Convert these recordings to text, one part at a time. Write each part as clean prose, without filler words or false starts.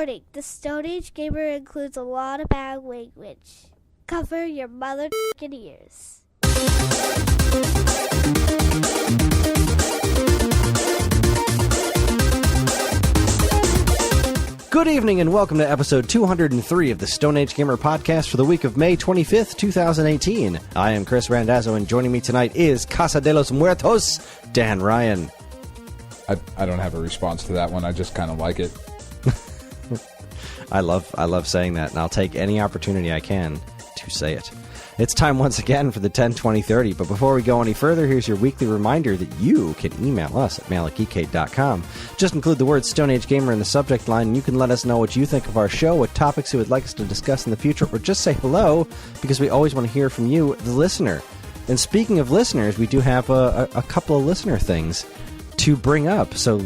Warning, the Stone Age Gamer includes a lot of bad language. Cover your mother***ing ears. Good evening and welcome to episode 203 of the Stone Age Gamer podcast for the week of May 25th, 2018. I am Kris Randazzo, and joining me tonight is Casa de los Muertos, Dan Ryan. I don't have a response to that one. I just kind of like it. I love saying that, and I'll take any opportunity I can to say it. It's time once again for the 10-20-30, but before we go any further, here's your weekly reminder that you can email us at mail@geekade.com. Just include the word Stone Age Gamer in the subject line, and you can let us know what you think of our show, what topics you would like us to discuss in the future, or just say hello, because we always want to hear from you, the listener. And speaking of listeners, we do have a couple of listener things to bring up. So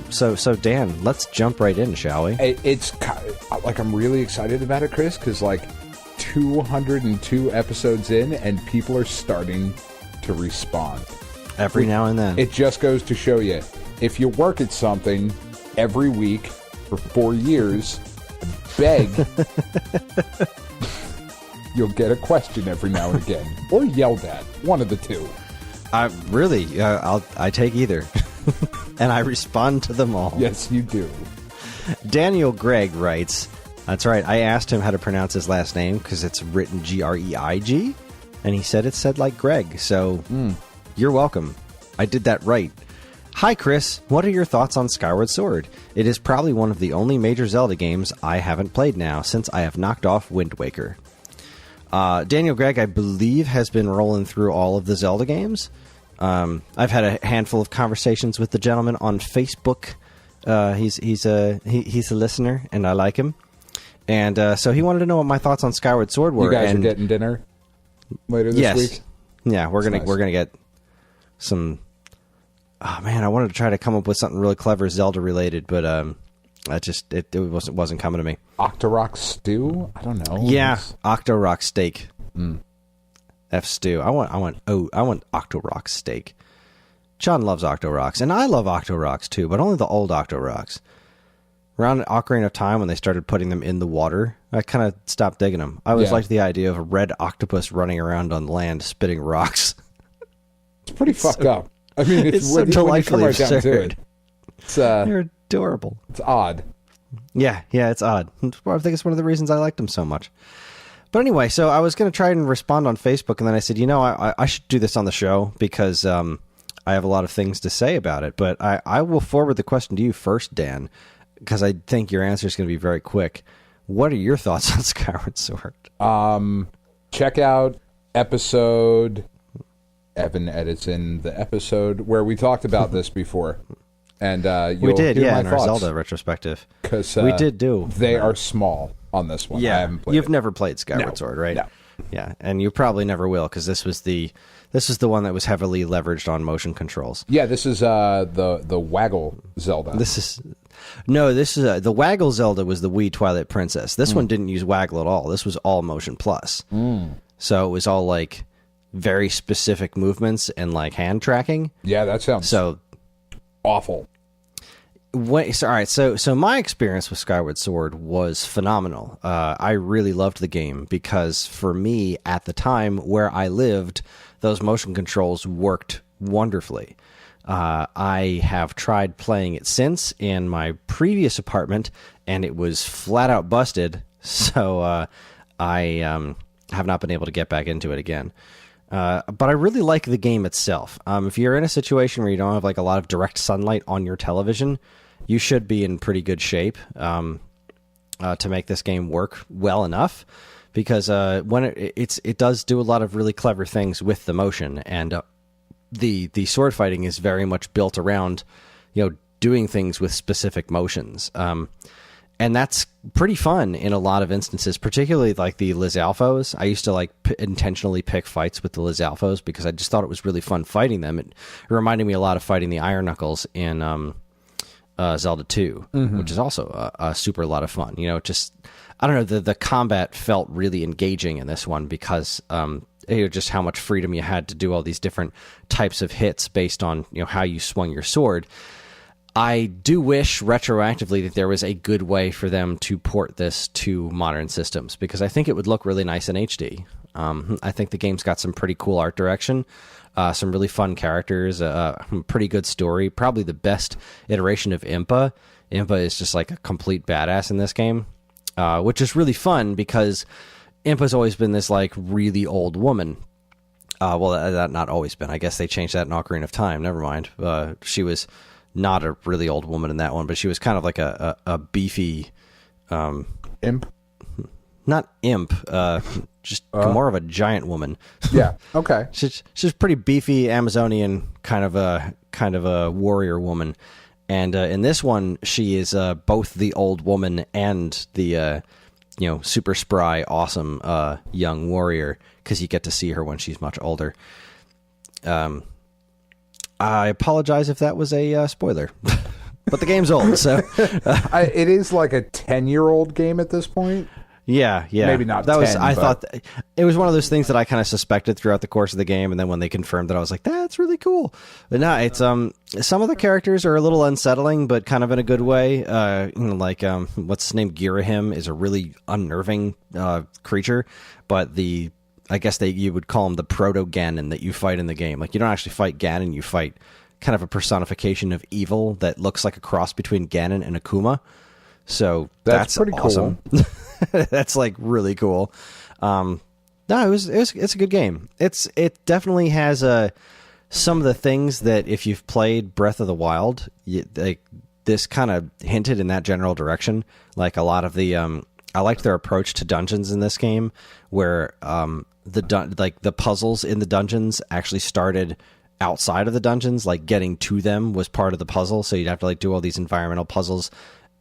Dan, let's jump right in, shall we? It's like I'm really excited about it, Kris, because like 202 episodes in, and people are starting to respond. Every now and then. It just goes to show you, if you work at something every week for 4 years, beg, you'll get a question every now and again, or yelled at. One of the two. I take either. And I respond to them all. Yes, you do. Daniel Gregg writes, that's right, I asked him how to pronounce his last name because it's written G-R-E-I-G, and he said it said like Greg, so you're welcome. I did that right. Hi, Kris. What are your thoughts on Skyward Sword? It is probably one of the only major Zelda games I haven't played now, since I have knocked off Wind Waker. Daniel Gregg, I believe, has been rolling through all of the Zelda games. I've had a handful of conversations with the gentleman on Facebook. He's a listener, and I like him. And so he wanted to know what my thoughts on Skyward Sword were. You guys are getting dinner later this week? Yeah, we're gonna get some. Oh man, I wanted to try to come up with something really clever Zelda related, but it wasn't coming to me. Octorok stew? I don't know. Yeah, Octorok steak. F stew. I want Octorok steak. John loves Octoroks, and I love Octoroks too, but only the old Octoroks. Around Ocarina of Time, when they started putting them in the water, I kind of stopped digging them. I always liked the idea of a red octopus running around on land spitting rocks. It's pretty fucked up. I mean, it's so delightfully absurd. They're adorable. It's odd. Yeah, it's odd. I think it's one of the reasons I liked them so much. But anyway, so I was going to try and respond on Facebook, and then I said, I should do this on the show because I have a lot of things to say about it. But I will forward the question to you first, Dan, because I think your answer is going to be very quick. What are your thoughts on Skyward Sword? Check out episode... Evan edits in the episode where we talked about this before. And we did, hear my in thoughts, our Zelda retrospective. Because we did do. They are small on this one. Yeah, I haven't played you've it. never played Skyward Sword, right? No. Yeah, and you probably never will, because this was the one that was heavily leveraged on motion controls. Yeah, this is the Waggle Zelda. The Waggle Zelda was the Wii Twilight Princess. This one didn't use Waggle at all. This was all motion plus. So it was all like very specific movements and like hand tracking. Yeah, that sounds awful. So my experience with Skyward Sword was phenomenal. I really loved the game because for me at the time where I lived, those motion controls worked wonderfully. I have tried playing it since in my previous apartment, and it was flat out busted. So I have not been able to get back into it again. But I really like the game itself. If you're in a situation where you don't have like a lot of direct sunlight on your television, you should be in pretty good shape to make this game work well enough. Because when it does do a lot of really clever things with the motion, and the sword fighting is very much built around doing things with specific motions. And that's pretty fun in a lot of instances, particularly like the Lizalfos. I used to intentionally pick fights with the Lizalfos because I just thought it was really fun fighting them. It reminded me a lot of fighting the Iron Knuckles in Zelda 2, which is also a super lot of fun. I don't know, the combat felt really engaging in this one because just how much freedom you had to do all these different types of hits based on how you swung your sword. I do wish retroactively that there was a good way for them to port this to modern systems, because I think it would look really nice in HD. I think the game's got some pretty cool art direction, some really fun characters, pretty good story, probably the best iteration of Impa. Impa is just like a complete badass in this game, which is really fun because Impa's always been this like really old woman. Well, that not always been. I guess they changed that in Ocarina of Time. Never mind. She was not a really old woman in that one, but she was kind of like a beefy Imp? Not imp, just more of a giant woman. Yeah. Okay. she's pretty beefy Amazonian kind of a warrior woman, and in this one she is both the old woman and the super spry, awesome young warrior, because you get to see her when she's much older. I apologize if that was a spoiler, but the game's old, so it is like a 10-year-old game at this point. Yeah. Maybe not. That 10, was. I thought it was one of those things that I kind of suspected throughout the course of the game, and then when they confirmed it, I was like, "That's really cool." But no, it's some of the characters are a little unsettling, but kind of in a good way. What's his name? Girahim is a really unnerving creature, but I guess you would call him the proto Ganon that you fight in the game. Like, you don't actually fight Ganon, you fight kind of a personification of evil that looks like a cross between Ganon and Akuma. So that's pretty awesome. Cool. That's like really cool. No, it's a good game. It definitely has some of the things that if you've played Breath of the Wild, this kind of hinted in that general direction. Like a lot of the I liked their approach to dungeons in this game, where the puzzles in the dungeons actually started outside of the dungeons. Like getting to them was part of the puzzle, so you'd have to like do all these environmental puzzles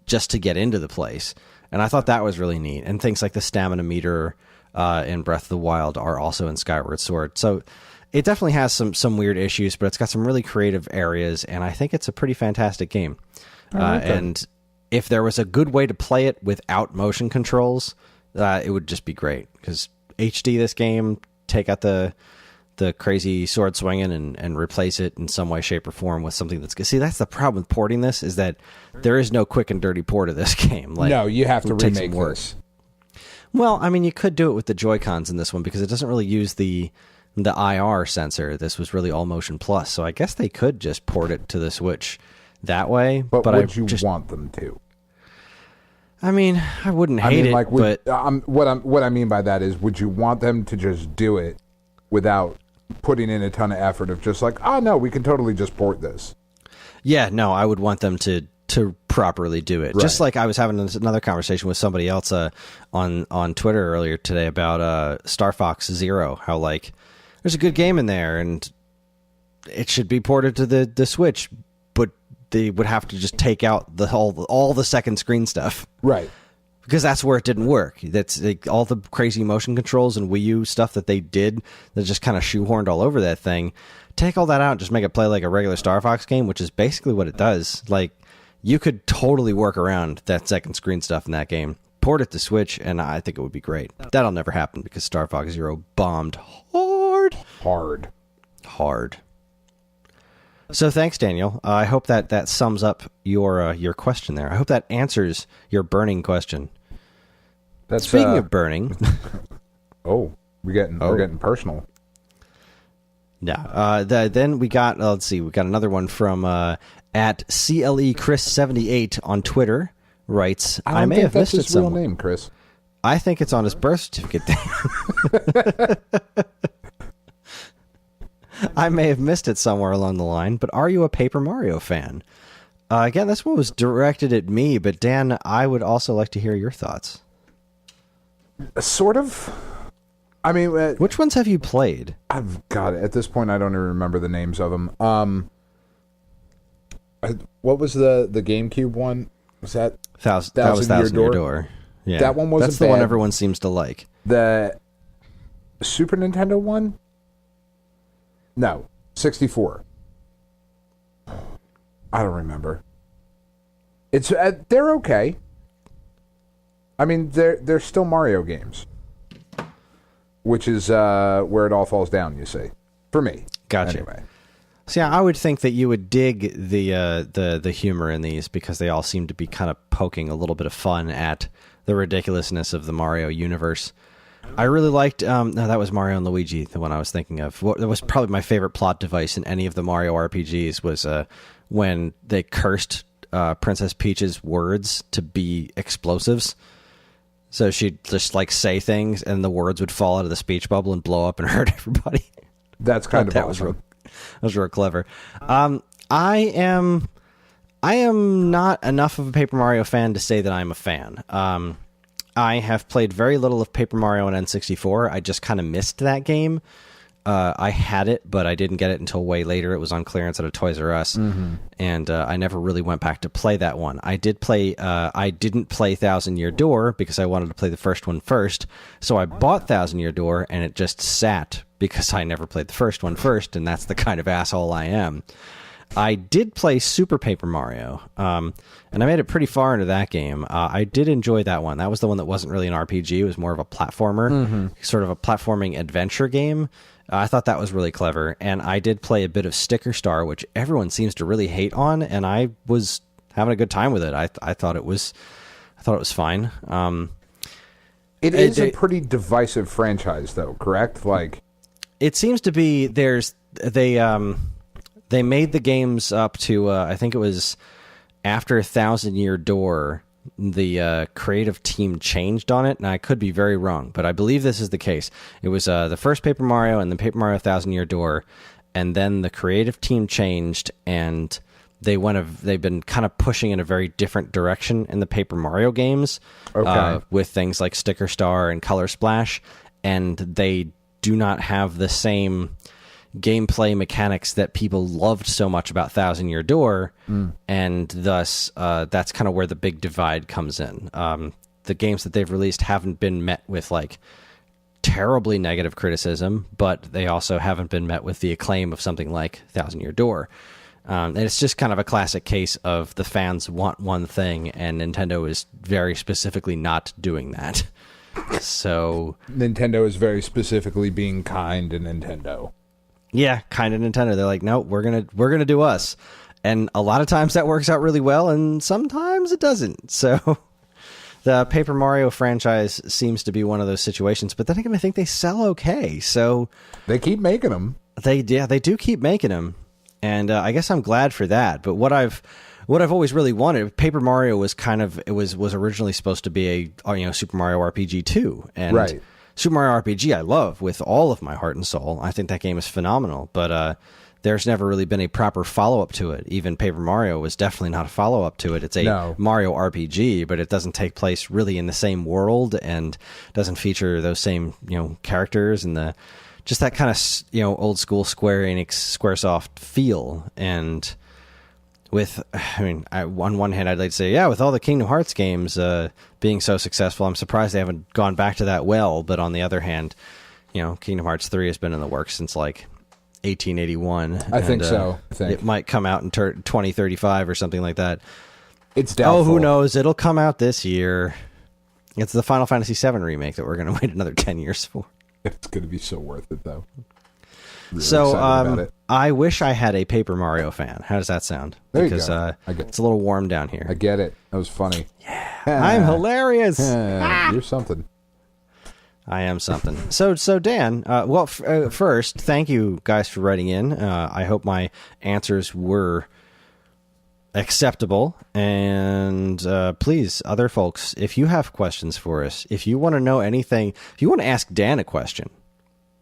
just to get into the place. And I thought that was really neat. And things like the stamina meter in Breath of the Wild are also in Skyward Sword. So it definitely has some weird issues, but it's got some really creative areas, and I think it's a pretty fantastic game. And if there was a good way to play it without motion controls, it would just be great. Because HD this game, take out the crazy sword swinging and replace it in some way, shape, or form with something that's good. See, that's the problem with porting this, is that there is no quick and dirty port of this game. Like, no, you have to remake this. Well, I mean, you could do it with the Joy-Cons in this one, because it doesn't really use the IR sensor. This was really all motion plus, so I guess they could just port it to the Switch that way. But would you want them to? I mean, I wouldn't hate it, but what I mean by that is, would you want them to just do it without putting in a ton of effort of just like, oh no, we can totally just port this? Yeah, no, I would want them to properly do it. Right. Just like I was having another conversation with somebody else on Twitter earlier today about Star Fox Zero, how like there's a good game in there and it should be ported to the Switch, but they would have to just take out all the second screen stuff. Right. Because that's where it didn't work. That's like, all the crazy motion controls and Wii U stuff that they did that just kind of shoehorned all over that thing. Take all that out and just make it play like a regular Star Fox game, which is basically what it does. Like, you could totally work around that second screen stuff in that game. Port it to Switch, and I think it would be great. That'll never happen because Star Fox Zero bombed hard. So thanks, Daniel. I hope that sums up your question there. I hope that answers your burning question. Speaking of burning, we're getting personal. Yeah. Then we got we got another one from at CLE Kris 78 on Twitter. Writes, I may have missed it somewhere. Real name, Chris. I think it's on his birth certificate. I may have missed it somewhere along the line, but are you a Paper Mario fan? Again, this one was directed at me, but Dan, I would also like to hear your thoughts. Sort of. I mean, which ones have you played? I've got it. At this point, I don't even remember the names of them. What was the GameCube one? Was that Thousand Year Door? Yeah, that one wasn't. That's the one everyone seems to like. The Super Nintendo one? No, 64. I don't remember. It's they're okay. I mean, they're still Mario games, which is where it all falls down. You see, for me. Gotcha. Anyway. So yeah, I would think that you would dig the humor in these because they all seem to be kind of poking a little bit of fun at the ridiculousness of the Mario universe. I really liked no, that was Mario and Luigi, the one I was thinking of. That was probably my favorite plot device in any of the Mario RPGs was when they cursed Princess Peach's words to be explosives. So she'd just like say things and the words would fall out of the speech bubble and blow up and hurt everybody. That's kind of that awesome. That was real clever. I am not enough of a Paper Mario fan to say that I'm a fan. I have played very little of Paper Mario on N64. I just kind of missed that game. I had it, but I didn't get it until way later. It was on clearance at a Toys R Us, and I never really went back to play that one. I did play. I didn't play Thousand Year Door because I wanted to play the first one first. So I bought Thousand Year Door, and it just sat because I never played the first one first, and that's the kind of asshole I am. I did play Super Paper Mario, and I made it pretty far into that game. I did enjoy that one. That was the one that wasn't really an RPG. It was more of a platformer, sort of a platforming adventure game. I thought that was really clever, and I did play a bit of Sticker Star, which everyone seems to really hate on, and I was having a good time with it. I thought it was fine. It is a pretty divisive franchise, though, correct? Like, it seems to be. They made the games up to I think it was after Thousand Year Door. The creative team changed on it, and I could be very wrong, but I believe this is the case. It was the first Paper Mario and then Paper Mario Thousand Year Door, and then the creative team changed, and they've been kind of pushing in a very different direction in the Paper Mario games, with things like Sticker Star and Color Splash, and they do not have the same gameplay mechanics that people loved so much about Thousand Year Door, and thus that's kind of where the big divide comes in. The games that they've released haven't been met with like terribly negative criticism, but they also haven't been met with the acclaim of something like Thousand Year Door. And it's just kind of a classic case of the fans want one thing, and Nintendo is very specifically not doing that. So Nintendo is very specifically being kind to Nintendo. Yeah, kind of Nintendo. They're like, no, we're gonna do us, and a lot of times that works out really well, and sometimes it doesn't. So the Paper Mario franchise seems to be one of those situations. But then again, I think they sell okay, so they keep making them. They do keep making them, and I guess I'm glad for that. But what I've always really wanted, Paper Mario was was originally supposed to be a Super Mario RPG 2, and right. Super Mario RPG I love with all of my heart and soul. I think that game is phenomenal, but there's never really been a proper follow-up to it. Even Paper Mario was definitely not a follow-up to it. It's a Mario RPG, but it doesn't take place really in the same world and doesn't feature those same characters and just that kind of old school Square Enix, Squaresoft feel. And on one hand, I'd like to say, with all the Kingdom Hearts games being so successful, I'm surprised they haven't gone back to that well. But on the other hand, Kingdom Hearts 3 has been in the works since like 1881. I think so. It might come out in 2035 or something like that. It's doubtful. Oh, who knows? It'll come out this year. It's the Final Fantasy VII remake that we're going to wait another 10 years for. It's going to be so worth it, though. Really so I wish I had a Paper Mario fan. How does that sound? There because you go. It's a little warm down here. I get it. That was funny. Yeah, I'm hilarious. You're something. I am something. So Dan, first, thank you guys for writing in. I hope my answers were acceptable. And please, other folks, if you have questions for us, if you want to know anything, if you want to ask Dan a question,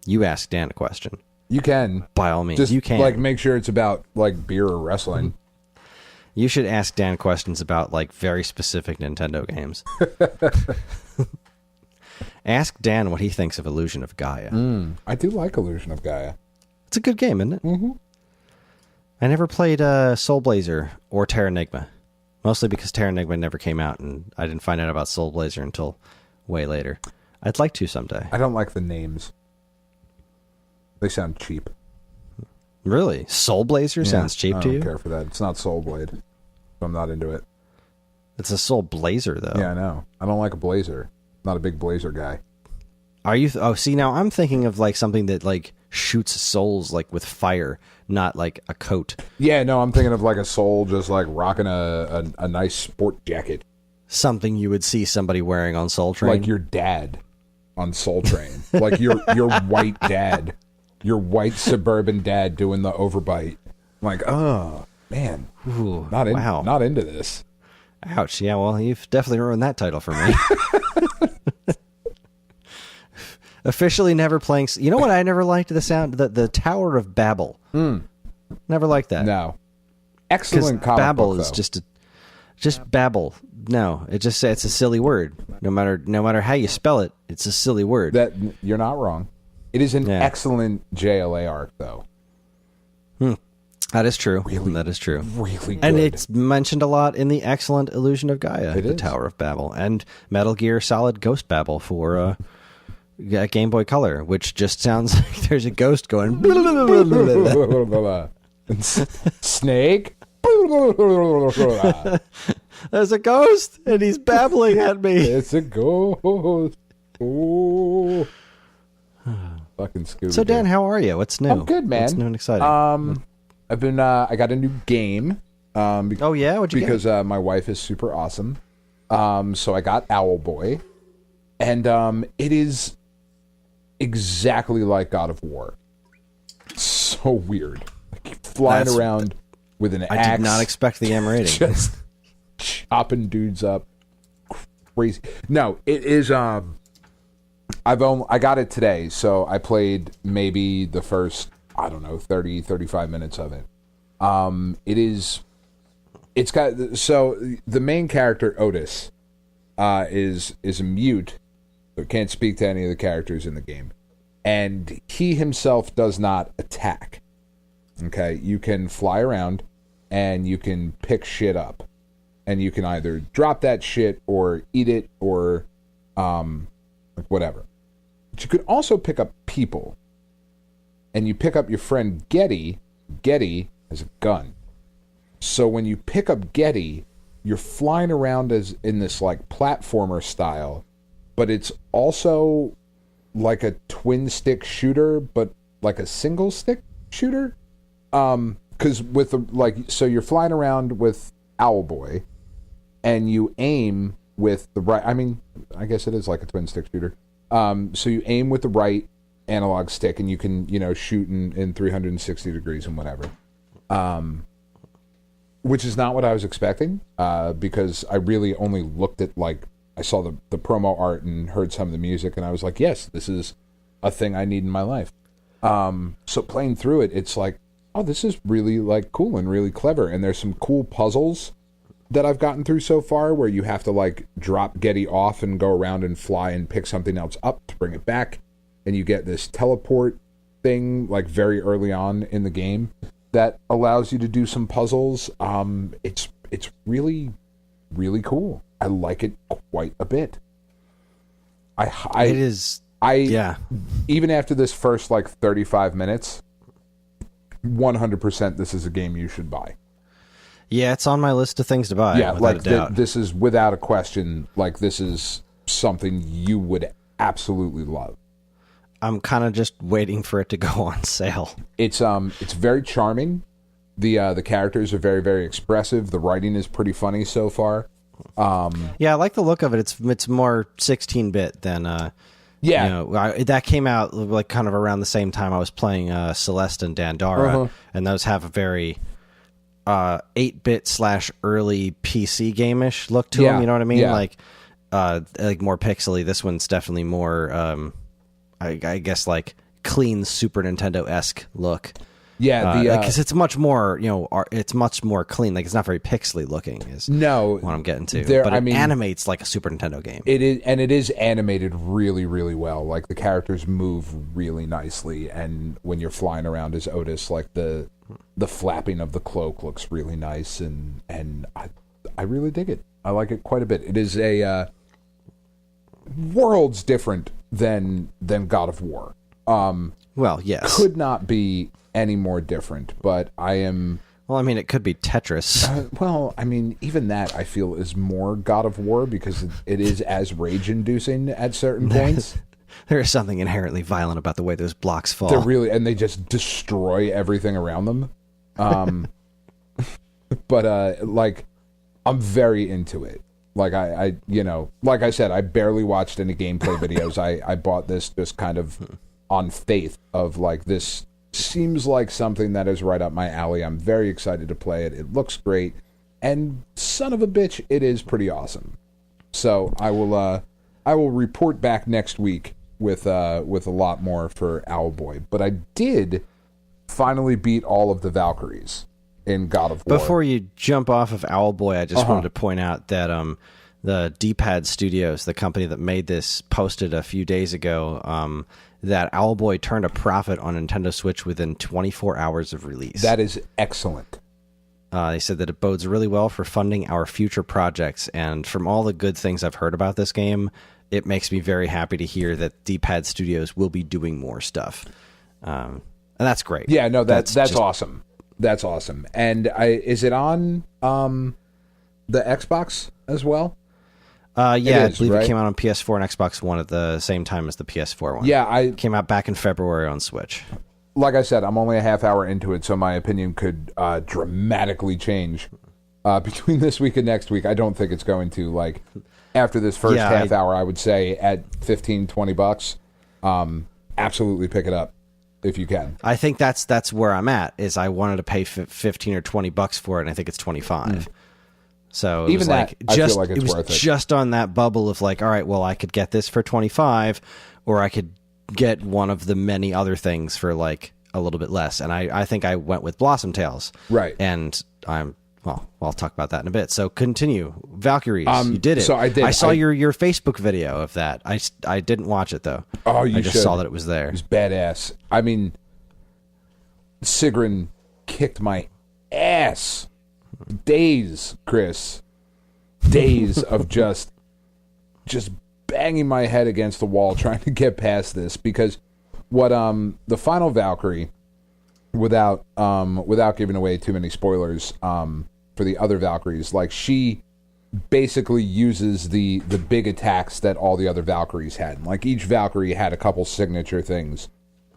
you ask Dan a question. You can. By all means, just you can. Make sure it's about beer or wrestling. You should ask Dan questions about very specific Nintendo games. Ask Dan what he thinks of Illusion of Gaia. I do like Illusion of Gaia. It's a good game, isn't it? Mm-hmm. I never played Soul Blazer or Terranigma, mostly because Terranigma never came out, and I didn't find out about Soul Blazer until way later. I'd like to someday. I don't like the names. They sound cheap. Really? Soul Blazer sounds cheap to you? I don't care for that. It's not Soul Blade. So I'm not into it. It's a Soul Blazer, though. Yeah, I know. I don't like a blazer. Not a big blazer guy. Are you? See, now I'm thinking of something that shoots souls with fire, not like a coat. Yeah, no, I'm thinking of like a soul just like rocking a nice sport jacket. Something you would see somebody wearing on Soul Train. Like your dad on Soul Train. Like your white dad. Your white suburban dad doing the overbite. Like, oh, man. Ooh, wow. Not into this. Ouch. Yeah, well, you've definitely ruined that title for me. Officially never playing... You know what I never liked? The sound... The Tower of Babel. Never liked that. No. Excellent comic Babel book, is though. just Babel. No, it's a silly word. No matter how you spell it, it's a silly word. That you're not wrong. It is an excellent JLA arc, though. That is true. Really, that is true. Really good. And it's mentioned a lot in the excellent Illusion of Gaia, the Tower of Babel, and Metal Gear Solid Ghost Babel for Game Boy Color, which just sounds like there's a ghost going... Snake? There's a ghost, and he's babbling at me. It's a ghost. Oh. Fucking Scooby. So, Dan, how are you? What's new? I'm good, man. What's new and exciting? I've been. I got a new game. Oh yeah, what'd you because get? My wife is super awesome. So I got Owlboy, and it is exactly like God of War. So weird, like flying around with an axe. I did not expect the M rating. Just chopping dudes up, crazy. No, it is. I got it today, so I played maybe the first, I don't know, 30, 35 minutes of it. It's got, so the main character, Otis, is a mute, so can't speak to any of the characters in the game. And he himself does not attack. Okay, you can fly around and you can pick shit up. And you can either drop that shit or eat it or whatever. But you could also pick up people. And you pick up your friend Getty. Getty has a gun. So when you pick up Getty, you're flying around as in this like platformer style, but it's also like a twin stick shooter, but like a single stick shooter. Because with so you're flying around with Owlboy, and you aim with the right. I mean, I guess it is like a twin stick shooter. So you aim with the right analog stick, and you can, shoot in 360 degrees and whatever. Which is not what I was expecting, because I really only looked at, I saw the promo art and heard some of the music, and I was like, yes, this is a thing I need in my life. So playing through it, it's like, oh, this is really, cool and really clever, and there's some cool puzzles that I've gotten through so far where you have to, drop Getty off and go around and fly and pick something else up to bring it back, and you get this teleport thing, very early on in the game that allows you to do some puzzles. It's really, really cool. I like it quite a bit. It is. Yeah. Even after this first 35 minutes, 100% this is a game you should buy. Yeah, it's on my list of things to buy. Yeah, without a doubt. This is without a question. This is something you would absolutely love. I'm kind of just waiting for it to go on sale. It's very charming. The characters are very, very expressive. The writing is pretty funny so far. Yeah, I like the look of it. It's more 16-bit than that came out kind of around the same time I was playing Celeste and Dandara, and those have a very 8-bit / early PC game-ish look to them. You know what I mean? Yeah. More pixely. This one's definitely more. I guess clean Super Nintendo-esque look. Yeah, because it's much more, it's much more clean. It's not very pixely looking. Is what I'm getting to. But it animates like a Super Nintendo game. It is, and it is animated really, really well. The characters move really nicely, and when you're flying around as Otis, the flapping of the cloak looks really nice, and I really dig it. I like it quite a bit. It is a worlds different than God of War. Well, yes. Could not be any more different, but I am... Well, I mean, it could be Tetris. Even that I feel is more God of War because it is as rage-inducing at certain points. There is something inherently violent about the way those blocks fall. They're really, and they just destroy everything around them. But like, I'm very into it. Like I like I said, I barely watched any gameplay videos. I bought this just kind of on faith of like, this seems like something that is right up my alley. I'm very excited to play it. It looks great, and son of a bitch, it is pretty awesome. So I will report back next week with a lot more for Owlboy. But I did finally beat all of the Valkyries in God of War. Before you jump off of Owlboy, I just wanted to point out that the D-Pad Studios, the company that made this, posted a few days ago that Owlboy turned a profit on Nintendo Switch within 24 hours of release. That is excellent. They said that it bodes really well for funding our future projects, and from all the good things I've heard about this game, it makes me very happy to hear that D-Pad Studios will be doing more stuff. And that's great. Yeah, no, that's awesome. That's awesome. And is it on the Xbox as well? Yeah, I believe right? it came out on PS4 and Xbox One at the same time as the PS4 one. Yeah, it came out back in February on Switch. Like I said, I'm only a half hour into it, so my opinion could dramatically change between this week and next week. I don't think it's going to. Like, after this first half hour, I would say at $15-20, absolutely pick it up if you can. I think that's where I'm at. Is I wanted to pay $15 or $20 for it, and I think it's $25. So it even was that, like I just feel like it's it was worth it. just on that bubble of like, all right, well, I could get this for $25, or I could get one of the many other things for like a little bit less. And I think I went with Blossom Tales. Right. And I'll talk about that in a bit. So continue. Valkyries, you did it. So I did. I saw your Facebook video of that. I didn't watch it though. Oh, you I just should. saw that it was there. It was badass. I mean, Sigrun kicked my ass. Days, Chris. Days of just banging my head against the wall trying to get past this, because what the final Valkyrie, without giving away too many spoilers for the other Valkyries, like, she basically uses the big attacks that all the other Valkyries had. Like, each Valkyrie had a couple signature things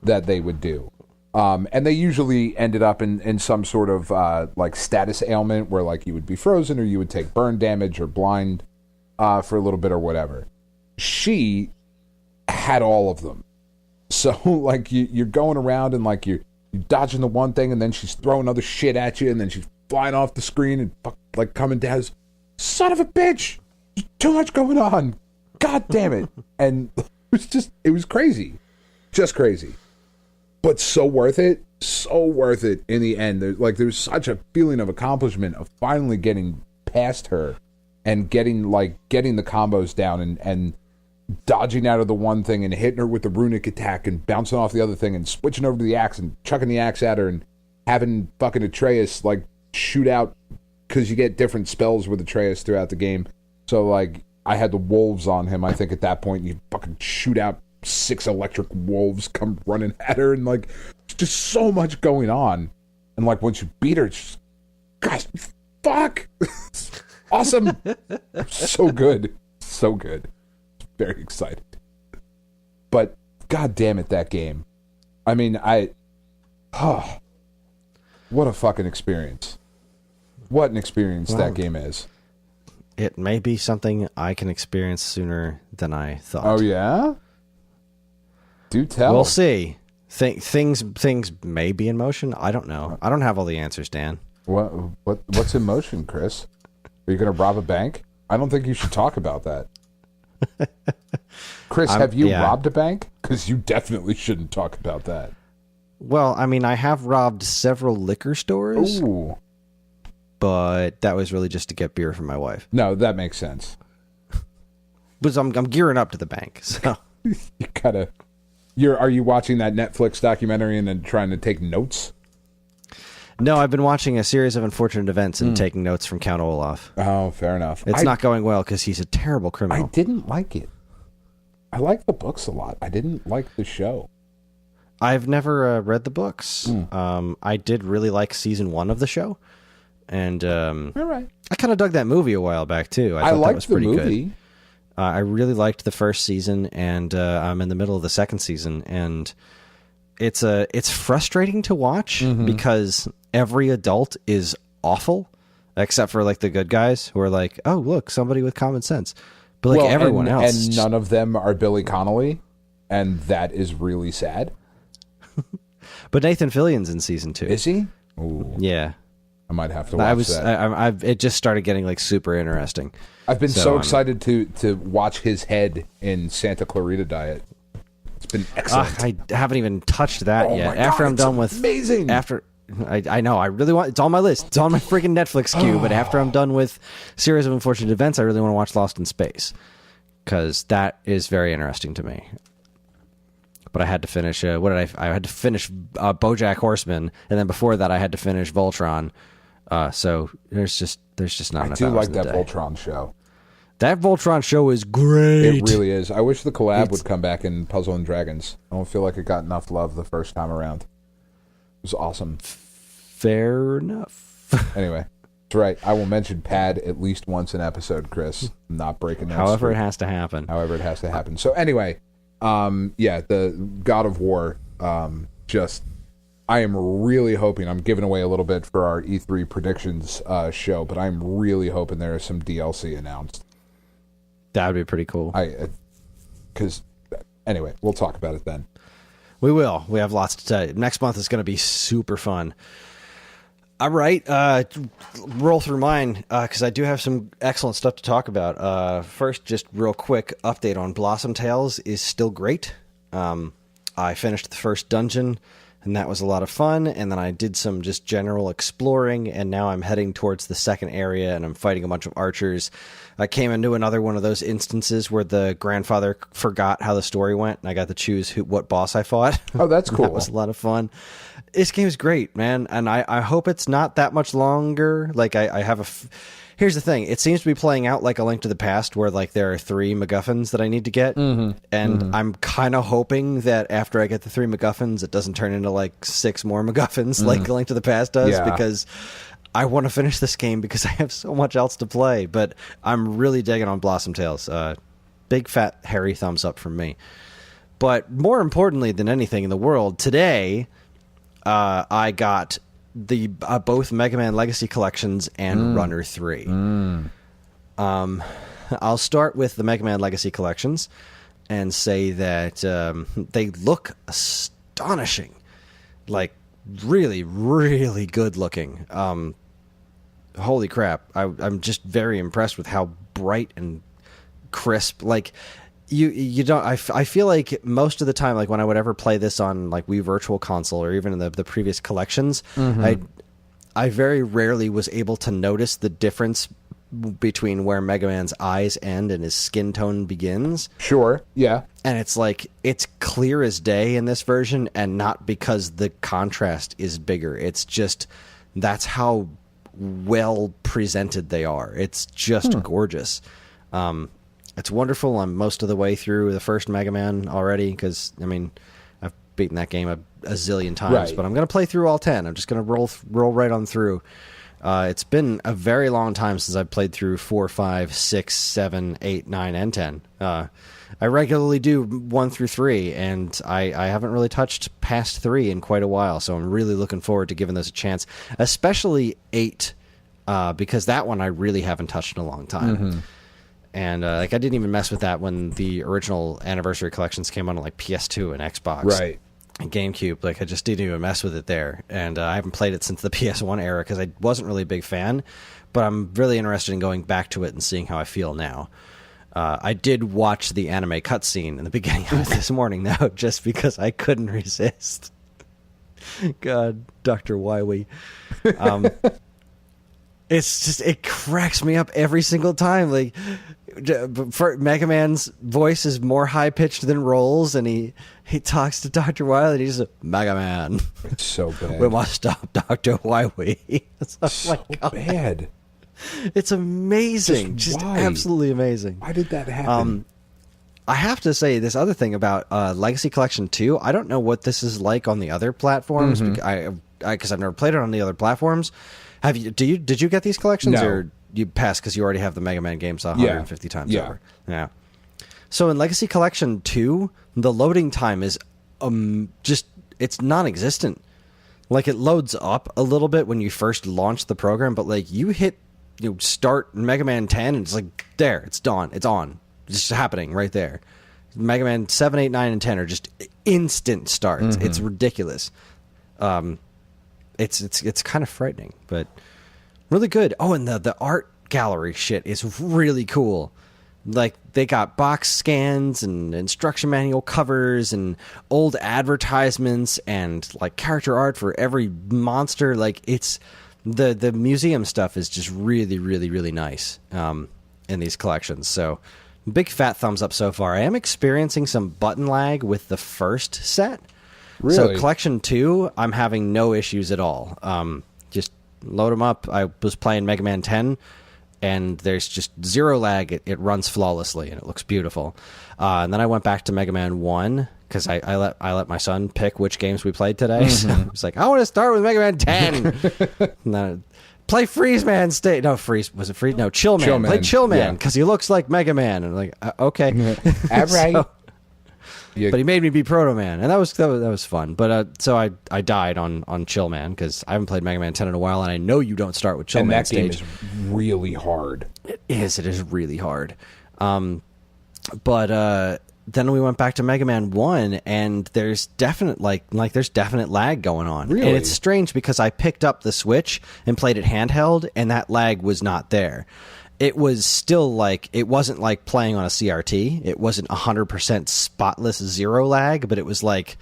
that they would do. And they usually ended up in some sort of like status ailment where like you would be frozen, or you would take burn damage or blind for a little bit or whatever. She had all of them. So like you're going around and like you're dodging the one thing, and then she's throwing other shit at you, and then she's flying off the screen and like coming down. Son of a bitch! There's too much going on. God damn it! And it was crazy, just crazy. But so worth it in the end. There's such a feeling of accomplishment of finally getting past her and getting the combos down and dodging out of the one thing and hitting her with the runic attack and bouncing off the other thing and switching over to the axe and chucking the axe at her and having fucking Atreus like shoot out, because you get different spells with Atreus throughout the game. So like I had the wolves on him, I think, at that point, and you fucking shoot out 6 electric wolves come running at her, and like just so much going on. And like once you beat her, it's just, gosh, fuck, awesome, so good. Very excited. But god damn it, that game. I mean, what a fucking experience. What an experience that game is. It may be something I can experience sooner than I thought. Oh yeah? Do tell. We'll see. Things may be in motion. I don't know. I don't have all the answers, Dan. What's in motion, Chris? Are you going to rob a bank? I don't think you should talk about that. Chris, have you robbed a bank? Because you definitely shouldn't talk about that. Well, I mean, I have robbed several liquor stores. Ooh. But that was really just to get beer for my wife. No, that makes sense. But I'm gearing up to the bank, so you gotta. Are you watching that Netflix documentary and then trying to take notes? No, I've been watching a series of unfortunate events and taking notes from Count Olaf. Oh, fair enough. It's not going well because he's a terrible criminal. I didn't like it. I like the books a lot. I didn't like the show. I've never read the books. I did really like season 1 of the show. And all right. I kind of dug that movie a while back, too. I thought that was pretty good. I really liked the first season, and I'm in the middle of the second season, and it's frustrating to watch because every adult is awful, except for like the good guys who are like, oh, look, somebody with common sense. But like everyone else, and none of them are Billy Connolly, and that is really sad. But Nathan Fillion's in season 2. Is he? Ooh. Yeah. I might have to watch that. It just started getting like super interesting. I've been so excited to watch his head in Santa Clarita Diet. It's been excellent. I haven't even touched that yet. My God, I'm done with amazing. I know I really want. It's on my list. It's on my freaking Netflix queue. But after I'm done with Series of Unfortunate Events, I really want to watch Lost in Space because that is very interesting to me. But I had to finish. I had to finish BoJack Horseman, and then before that, I had to finish Voltron. So there's just not enough. I do hours like in the that day. Voltron show. That Voltron show is great. It really is. I wish the collab would come back in Puzzle and Dragons. I don't feel like it got enough love the first time around. It was awesome. Fair enough. Anyway, that's right. I will mention Pad at least once an episode, Chris. I'm not breaking that. However it has to happen. However it has to happen. So anyway, the God of War, I am really hoping, I'm giving away a little bit for our E3 predictions show, but I'm really hoping there is some DLC announced. That would be pretty cool. Anyway, we'll talk about it then. We will. We have lots to tell you. Next month is going to be super fun. All right. Roll through mine because I do have some excellent stuff to talk about. First, just real quick update on Blossom Tales is still great. I finished the first dungeon, and that was a lot of fun. And then I did some just general exploring, and now I'm heading towards the second area, and I'm fighting a bunch of archers. I came into another one of those instances where the grandfather forgot how the story went, and I got to choose what boss I fought. Oh, that's cool. That was a lot of fun. This game is great, man, and I hope it's not that much longer. Like, I have here's the thing. It seems to be playing out like A Link to the Past, where like there are 3 MacGuffins that I need to get, and I'm kind of hoping that after I get the 3 MacGuffins, it doesn't turn into like 6 more MacGuffins like A Link to the Past does, because I want to finish this game because I have so much else to play. But I'm really digging on Blossom Tales. Big fat hairy thumbs up from me. But more importantly than anything in the world, today I got the both Mega Man Legacy Collections and Runner 3. I'll start with the Mega Man Legacy Collections and say that they look astonishing. Like, really, really good looking. Holy crap. I'm just very impressed with how bright and crisp. Like, you don't. I feel like most of the time, like when I would ever play this on like Wii Virtual Console or even in the previous collections, I very rarely was able to notice the difference between where Mega Man's eyes end and his skin tone begins. Sure, yeah. And it's like, it's clear as day in this version, and not because the contrast is bigger. It's just, that's how well presented they are. It's just gorgeous. It's wonderful. I'm most of the way through the first Mega Man already because, I mean, I've beaten that game a zillion times, but I'm going to play through all 10. I'm just going to roll right on through. It's been a very long time since I've played through 4, 5, 6, 7, 8, 9, and 10. I regularly do 1 through 3, and I haven't really touched past 3 in quite a while, so I'm really looking forward to giving those a chance, especially 8, because that one I really haven't touched in a long time. And like, I didn't even mess with that when the original Anniversary Collections came on like PS2 and Xbox. And GameCube. Like, I just didn't even mess with it there. And I haven't played it since the PS1 era because I wasn't really a big fan. But I'm really interested in going back to it and seeing how I feel now. I did watch the anime cutscene in the beginning of it this morning, though, just because I couldn't resist. God, Dr. Wily. It's just, it cracks me up every single time. Like, for Mega Man's voice is more high pitched than Roll's, and he talks to Dr. Wily, and he's just, Mega Man. It's so bad. We must stop Dr. Wily. It's so bad. It's amazing. Just absolutely amazing. Why did that happen? I have to say this other thing about Legacy Collection 2. I don't know what this is like on the other platforms, because I've never played it on the other platforms. Have you? Did you get these collections, or you passed because you already have the Mega Man games 150 times over? Yeah. So in Legacy Collection 2, the loading time is just, it's non-existent. Like, it loads up a little bit when you first launch the program, but like you start Mega Man 10 and it's like, there, it's done, it's on. It's just happening right there. Mega Man 7, 8, 9, and 10 are just instant starts. It's ridiculous. It's kind of frightening, but really good. Oh, and the art gallery shit is really cool. Like, they got box scans and instruction manual covers and old advertisements and like character art for every monster. Like, it's the museum stuff is just really, really, really nice in these collections. So big fat thumbs up so far. I am experiencing some button lag with the first set. Really? So Collection 2, I'm having no issues at all. Just load them up. I was playing Mega Man 10, and there's just zero lag. It runs flawlessly, and it looks beautiful. And then I went back to Mega Man 1, because I let my son pick which games we played today. So I was like, I want to start with Mega Man 10. And then play Freeze Man State. No, Freeze. Was it Freeze? No, Chill Man. Play Chill Man, because he looks like Mega Man. And I'm like, okay. All right. But he made me be Proto Man, and that was fun. But so I died on Chill Man, because I haven't played Mega Man 10 in a while, and I know you don't start with Chill Man stage. And that game is really hard. It is really hard. But then we went back to Mega Man 1, and there's definite there's definite lag going on. Really? And it's strange because I picked up the Switch and played it handheld, and that lag was not there. It was still like, it wasn't like playing on a CRT. It wasn't 100% spotless zero lag, but it was like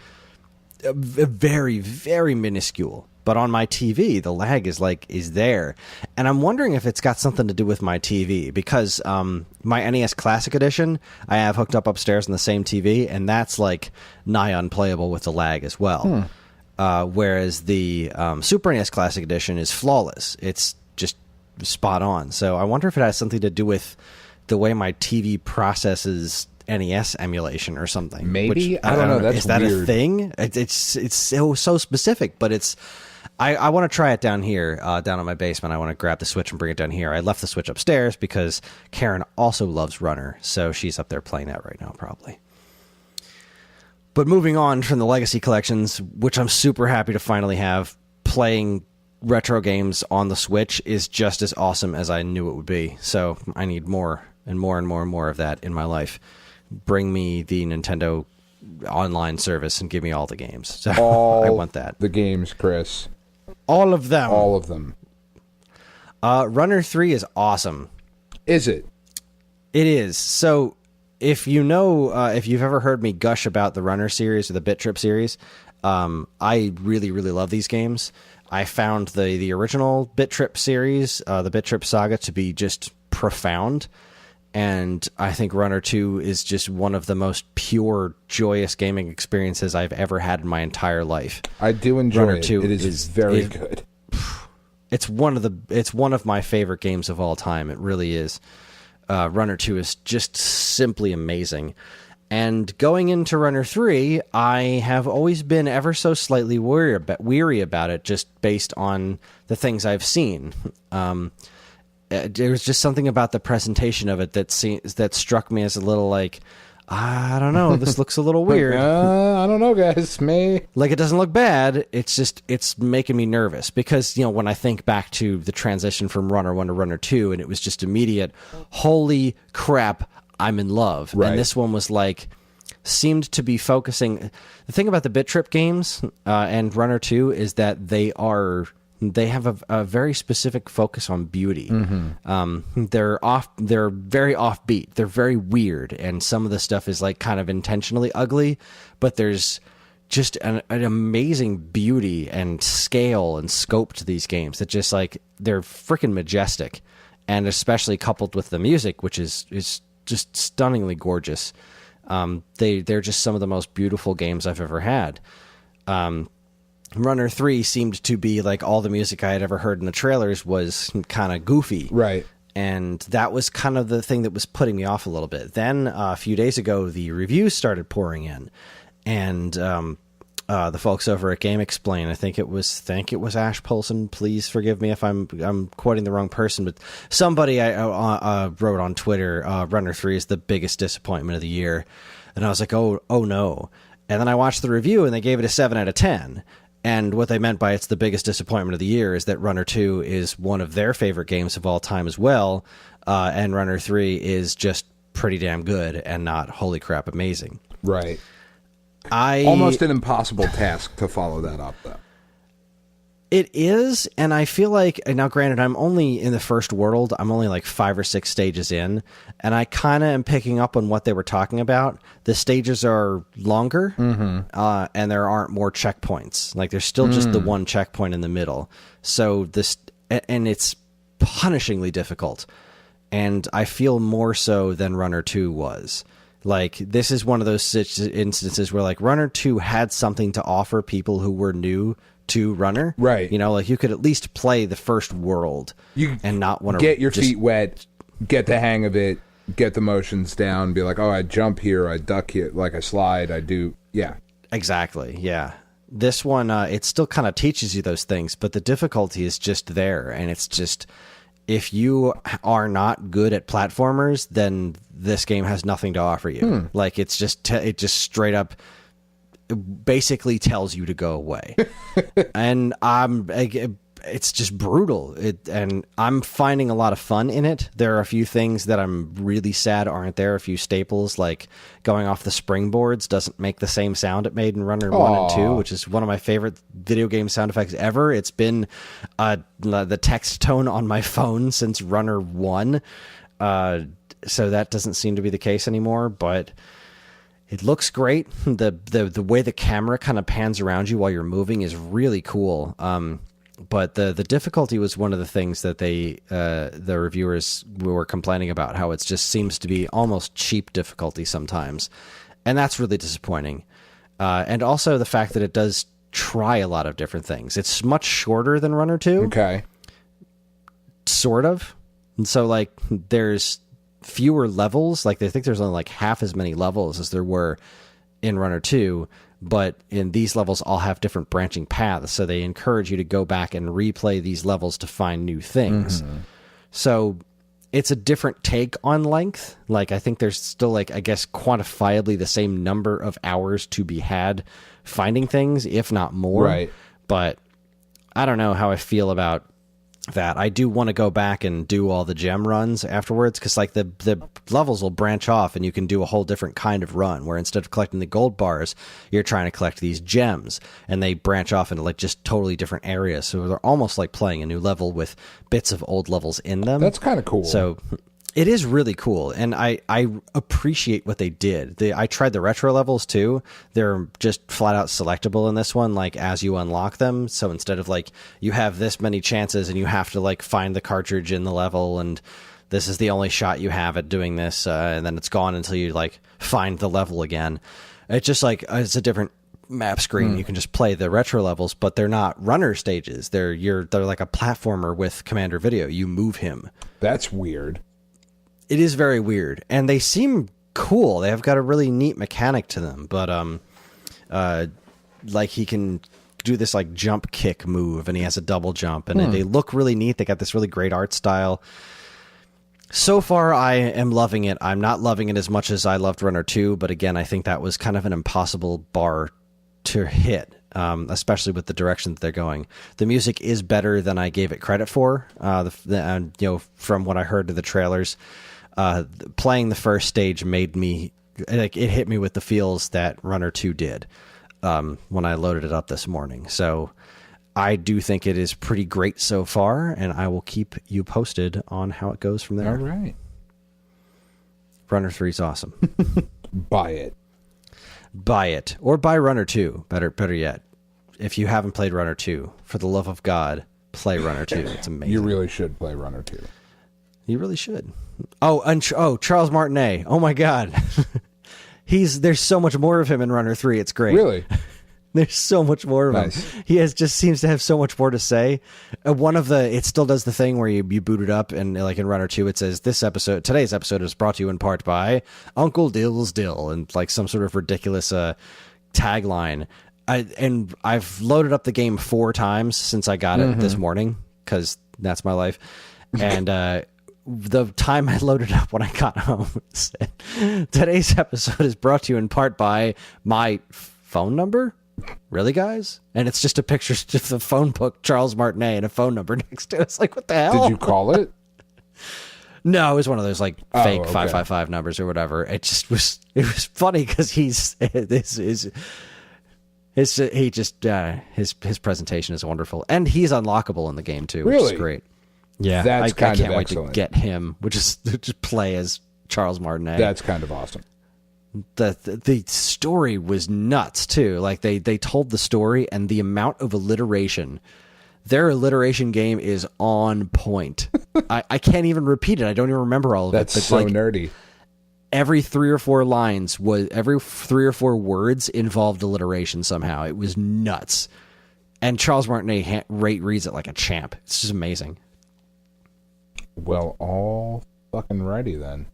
a very, very minuscule. But on my TV, the lag is there. And I'm wondering if it's got something to do with my TV, because my NES Classic Edition, I have hooked up upstairs on the same TV, and that's like nigh unplayable with the lag as well. Whereas the Super NES Classic Edition is flawless. It's just spot on. So I wonder if it has something to do with the way my TV processes NES emulation or something. Maybe. Which, I don't know. That's is that weird. a thing? It's so specific, but it's. I want to try it down here, down in my basement. I want to grab the Switch and bring it down here. I left the Switch upstairs because Karen also loves Runner, so she's up there playing that right now, probably. But moving on from the Legacy collections, which I'm super happy to finally have, playing retro games on the Switch is just as awesome as I knew it would be. So I need more and more and more and more of that in my life. Bring me the Nintendo online service and give me all the games. So I want that. The games, Chris. All of them. All of them. Runner 3 is awesome. Is it? It is. So if you know, if you've ever heard me gush about the Runner series or the Bit Trip series, I really, really love these games. I found the original Bit Trip series, the Bit Trip saga, to be just profound. And I think Runner 2 is just one of the most pure, joyous gaming experiences I've ever had in my entire life. I do enjoy Runner it. 2 It is very good. It's one of my favorite games of all time. It really is. Runner 2 is just simply amazing. And going into Runner 3, I have always been ever so slightly weary about it, just based on the things I've seen. There was just something about the presentation of it that struck me as a little like, I don't know, this looks a little weird. I don't know, guys. Like, it doesn't look bad. It's making me nervous because, you know, when I think back to the transition from Runner 1 to Runner 2, and it was just immediate, holy crap, I'm in love. Right. And this one was like, seemed to be focusing. The thing about the Bit Trip games and Runner 2 is that they have a very specific focus on beauty. They're very offbeat. They're very weird, and some of the stuff is like kind of intentionally ugly, but there's just an amazing beauty and scale and scope to these games that just like, they're freaking majestic, and especially coupled with the music, which is just stunningly gorgeous. They're just some of the most beautiful games I've ever had. Runner 3 seemed to be like all the music I had ever heard in the trailers was kind of goofy. Right. And that was kind of the thing that was putting me off a little bit. Then a few days ago, the reviews started pouring in. And the folks over at Game Explain. I think it was Ash Polson. Please forgive me if I'm quoting the wrong person, but somebody I wrote on Twitter, Runner 3 is the biggest disappointment of the year, and I was like, oh no. And then I watched the review, and they gave it a 7 out of 10. And what they meant by it's the biggest disappointment of the year is that Runner 2 is one of their favorite games of all time as well, and Runner 3 is just pretty damn good and not holy crap amazing. Right. Almost an impossible task to follow that up, though. It is, and I feel like, now granted, I'm only in the first world, I'm only like 5 or 6 stages in, and I kind of am picking up on what they were talking about. The stages are longer, and there aren't more checkpoints. Like, there's still just the one checkpoint in the middle. So and it's punishingly difficult, and I feel more so than Runner 2 was. Like, this is one of those instances where, like, Runner 2 had something to offer people who were new to Runner. Right. You know, like, you could at least play the first world and not want to get your feet wet, get the hang of it, get the motions down, be like, oh, I jump here, I duck here, like I slide, I do. Yeah. Exactly. Yeah. This one, it still kind of teaches you those things, but the difficulty is just there. And it's just, if you are not good at platformers, then this game has nothing to offer you. Like, it's just it just straight up basically tells you to go away. And it's just brutal. And I'm finding a lot of fun in it. There are a few things that I'm really sad aren't there. A few staples, like going off the springboards doesn't make the same sound it made in Runner 1 and 2, which is one of my favorite video game sound effects ever. It's been the text tone on my phone since Runner 1. So that doesn't seem to be the case anymore, but it looks great. The way the camera kind of pans around you while you're moving is really cool. But the difficulty was one of the things that the reviewers were complaining about, how it just seems to be almost cheap difficulty sometimes. And that's really disappointing. And also the fact that it does try a lot of different things. It's much shorter than Runner 2. Okay. Sort of. And so, like, there's fewer levels. Like, I think there's only like half as many levels as there were in Runner 2, but in these levels all have different branching paths, so they encourage you to go back and replay these levels to find new things. So it's a different take on length. Like, I think there's still, like, I guess quantifiably the same number of hours to be had finding things, if not more. Right. But I don't know how I feel about that. I do want to go back and do all the gem runs afterwards, because, like, the levels will branch off and you can do a whole different kind of run, where instead of collecting the gold bars, you're trying to collect these gems, and they branch off into, like, just totally different areas. So they're almost like playing a new level with bits of old levels in them. That's kind of cool. So it is really cool, and I appreciate what they did. I tried the retro levels too. They're just flat out selectable in this one, like, as you unlock them. So instead of, like, you have this many chances and you have to, like, find the cartridge in the level, and this is the only shot you have at doing this, and then it's gone until you, like, find the level again. It's just like, it's a different map screen. You can just play the retro levels, but they're not runner stages. They're like a platformer with Commander Video. You move him. That's weird. It is very weird, and they seem cool. They have got a really neat mechanic to them, but like, he can do this, like, jump kick move, and he has a double jump, and they look really neat. They got this really great art style. So far, I am loving it. I'm not loving it as much as I loved Runner 2, but again, I think that was kind of an impossible bar to hit, especially with the direction that they're going. The music is better than I gave it credit for. You know, from what I heard of the trailers, playing the first stage made me, like, it hit me with the feels that Runner 2 did when I loaded it up this morning. So I do think it is pretty great so far, and I will keep you posted on how it goes from there. All right. Runner 3 is awesome. Buy it. Buy it, or buy Runner 2. Better yet, if you haven't played Runner 2, for the love of God, play Runner 2. It's amazing. You really should play Runner 2. You really should. Oh, and Charles Martinet. Oh my God, there's so much more of him in Runner 3. It's great. Really. There's so much more of him. He just seems to have so much more to say. It still does the thing where you boot it up, and, like, in Runner 2, it says, today's episode is brought to you in part by Uncle Dill's Dill, and, like, some sort of ridiculous tagline. I've loaded up the game 4 times since I got it this morning, because that's my life. And the time I loaded up when I got home said, today's episode is brought to you in part by my phone number. Really, guys? And it's just a picture of the phone book, Charles Martinet, and a phone number next to it. It's like, what the hell? Did you call it? No, it was one of those like fake okay. 555 numbers or whatever. It was funny because his presentation is wonderful, and he's unlockable in the game too, which is great. Yeah, that's I kind can't of wait excellent. to get him, which is to just play as Charles Martinet. That's kind of awesome. The story was nuts too. Like they told the story, and the amount of alliteration. Their alliteration game is on point. I can't even repeat it. I don't even remember all of That's it. That's so nerdy. Every 3 or 4 lines every 3 or 4 words involved alliteration somehow. It was nuts. And Charles Martinet reads it like a champ. It's just amazing. Well, all fucking righty then.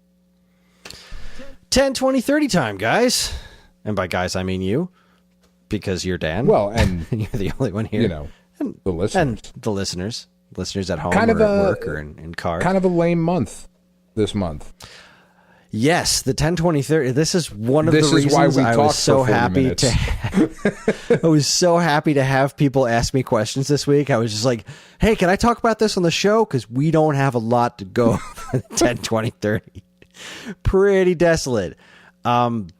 10, 20, 30 time, guys. And by guys, I mean you. Because you're Dan. Well, and you're the only one here. You know, and the listeners. And the listeners at home kind or of at work or in car. Kind of a lame month this month. Yes, the 10, 20, 30. This is one of the reasons why we I was so happy minutes. to. I was so happy to have people ask me questions this week. I was just like, "Hey, can I talk about this on the show? Because we don't have a lot to go for 10, 20, 30. Pretty desolate." And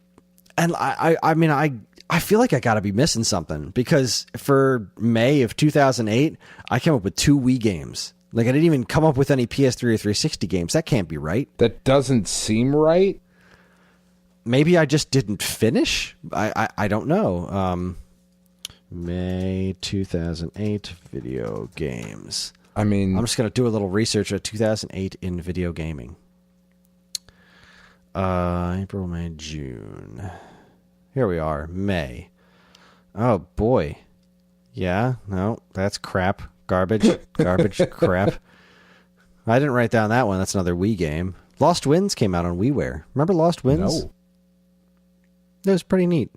I mean, I feel like I got to be missing something, because for May of 2008, I came up with 2 Wii games. Like, I didn't even come up with any PS3 or 360 games. That can't be right. That doesn't seem right. Maybe I just didn't finish. I don't know. May 2008 video games. I mean, I'm just going to do a little research of 2008 in video gaming. April, May, June. Here we are. May. Oh, boy. Yeah, no, that's crap. Garbage, crap. I didn't write down that one. That's another Wii game. Lost Winds came out on WiiWare. Remember Lost Winds? No. It was pretty neat.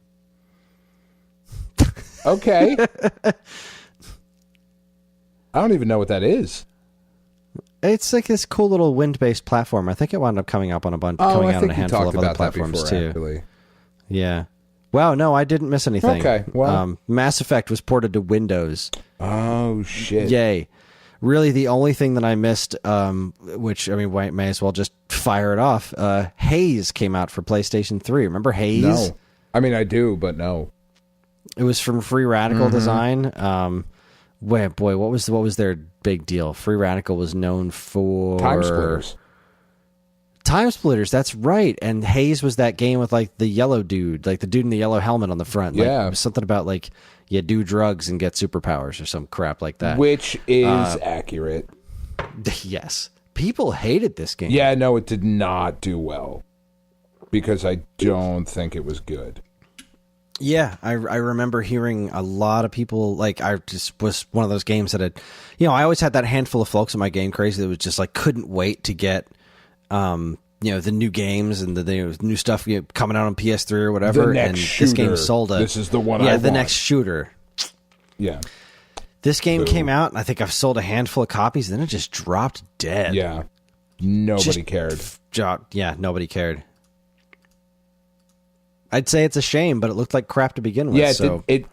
Okay. I don't even know what that is. It's like this cool little wind-based platform. I think it wound up coming up on coming out on a handful of other platforms too. Actually. Yeah. Wow, no, I didn't miss anything. Okay, well. Mass Effect was ported to Windows. Oh, shit. Yay. Really, the only thing that I missed, which, I mean, may as well just fire it off, Haze came out for PlayStation 3. Remember Haze? No. I mean, I do, but no. It was from Free Radical Design. What was their big deal? Free Radical was known for... Time Splitters, that's right. And Haze was that game with like the yellow dude, like the dude in the yellow helmet on the front. Like, yeah. It was something about like you do drugs and get superpowers or some crap like that. Which is accurate. Yes. People hated this game. Yeah, no, it did not do well. Because I don't think it was good. Yeah, I remember hearing a lot of people, like, I just was one of those games that had, I always had that handful of folks in my game crazy that was just like, couldn't wait to get, the new games and the new stuff coming out on PS3 or whatever. The next and shooter. This game sold This is the one I want. the next shooter. Yeah. This game came out, and I think I've sold a handful of copies, and then it just dropped dead. Yeah. Nobody cared. Nobody cared. I'd say it's a shame, but it looked like crap to begin with. Yeah, it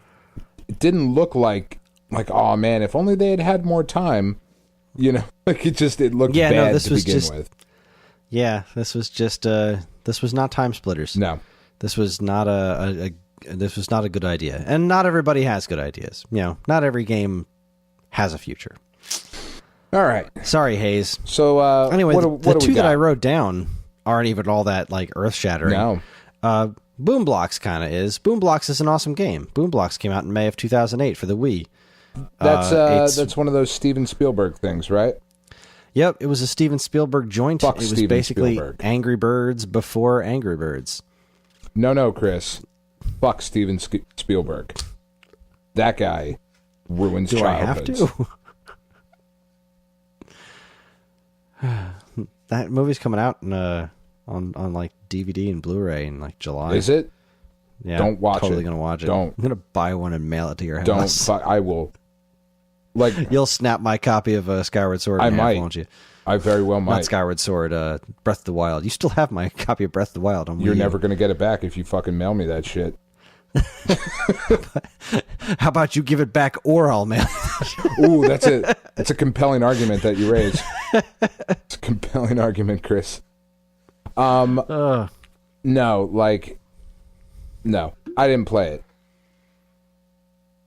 didn't look like, oh man, if only they had more time, like it looked bad to begin with. Yeah, this was just this was not Time Splitters. No, this was not a good idea, and not everybody has good ideas. Not every game has a future. All right, sorry, Hayes. So anyway, what the do two we got? that I wrote down aren't even all that like earth shattering. No. Boom Blocks kind of is. Boom Blocks is an awesome game. Boom Blocks came out in May of 2008 for the Wii. That's one of those Steven Spielberg things, right? Yep, it was a Steven Spielberg joint. Fuck it was Steven basically Spielberg. Angry Birds before Angry Birds. No, Chris. Fuck Steven Spielberg. That guy ruins childhoods. I have to? That movie's coming out on like DVD and Blu-ray in like July. Is it? Yeah, Don't watch totally it. gonna watch it. Don't. I'm gonna buy one and mail it to your Don't. house. I will. Like You'll snap my copy of Skyward Sword. I in half, might. won't you? I very well might. Not Skyward Sword. Breath of the Wild. You still have my copy of Breath of the Wild on Wii You're U. never gonna get it back if you fucking mail me that shit. How about you give it back, or I'll mail it? Ooh, that's it. That's a compelling argument that you raise. It's a compelling argument, Chris. No, like, no, I didn't play it.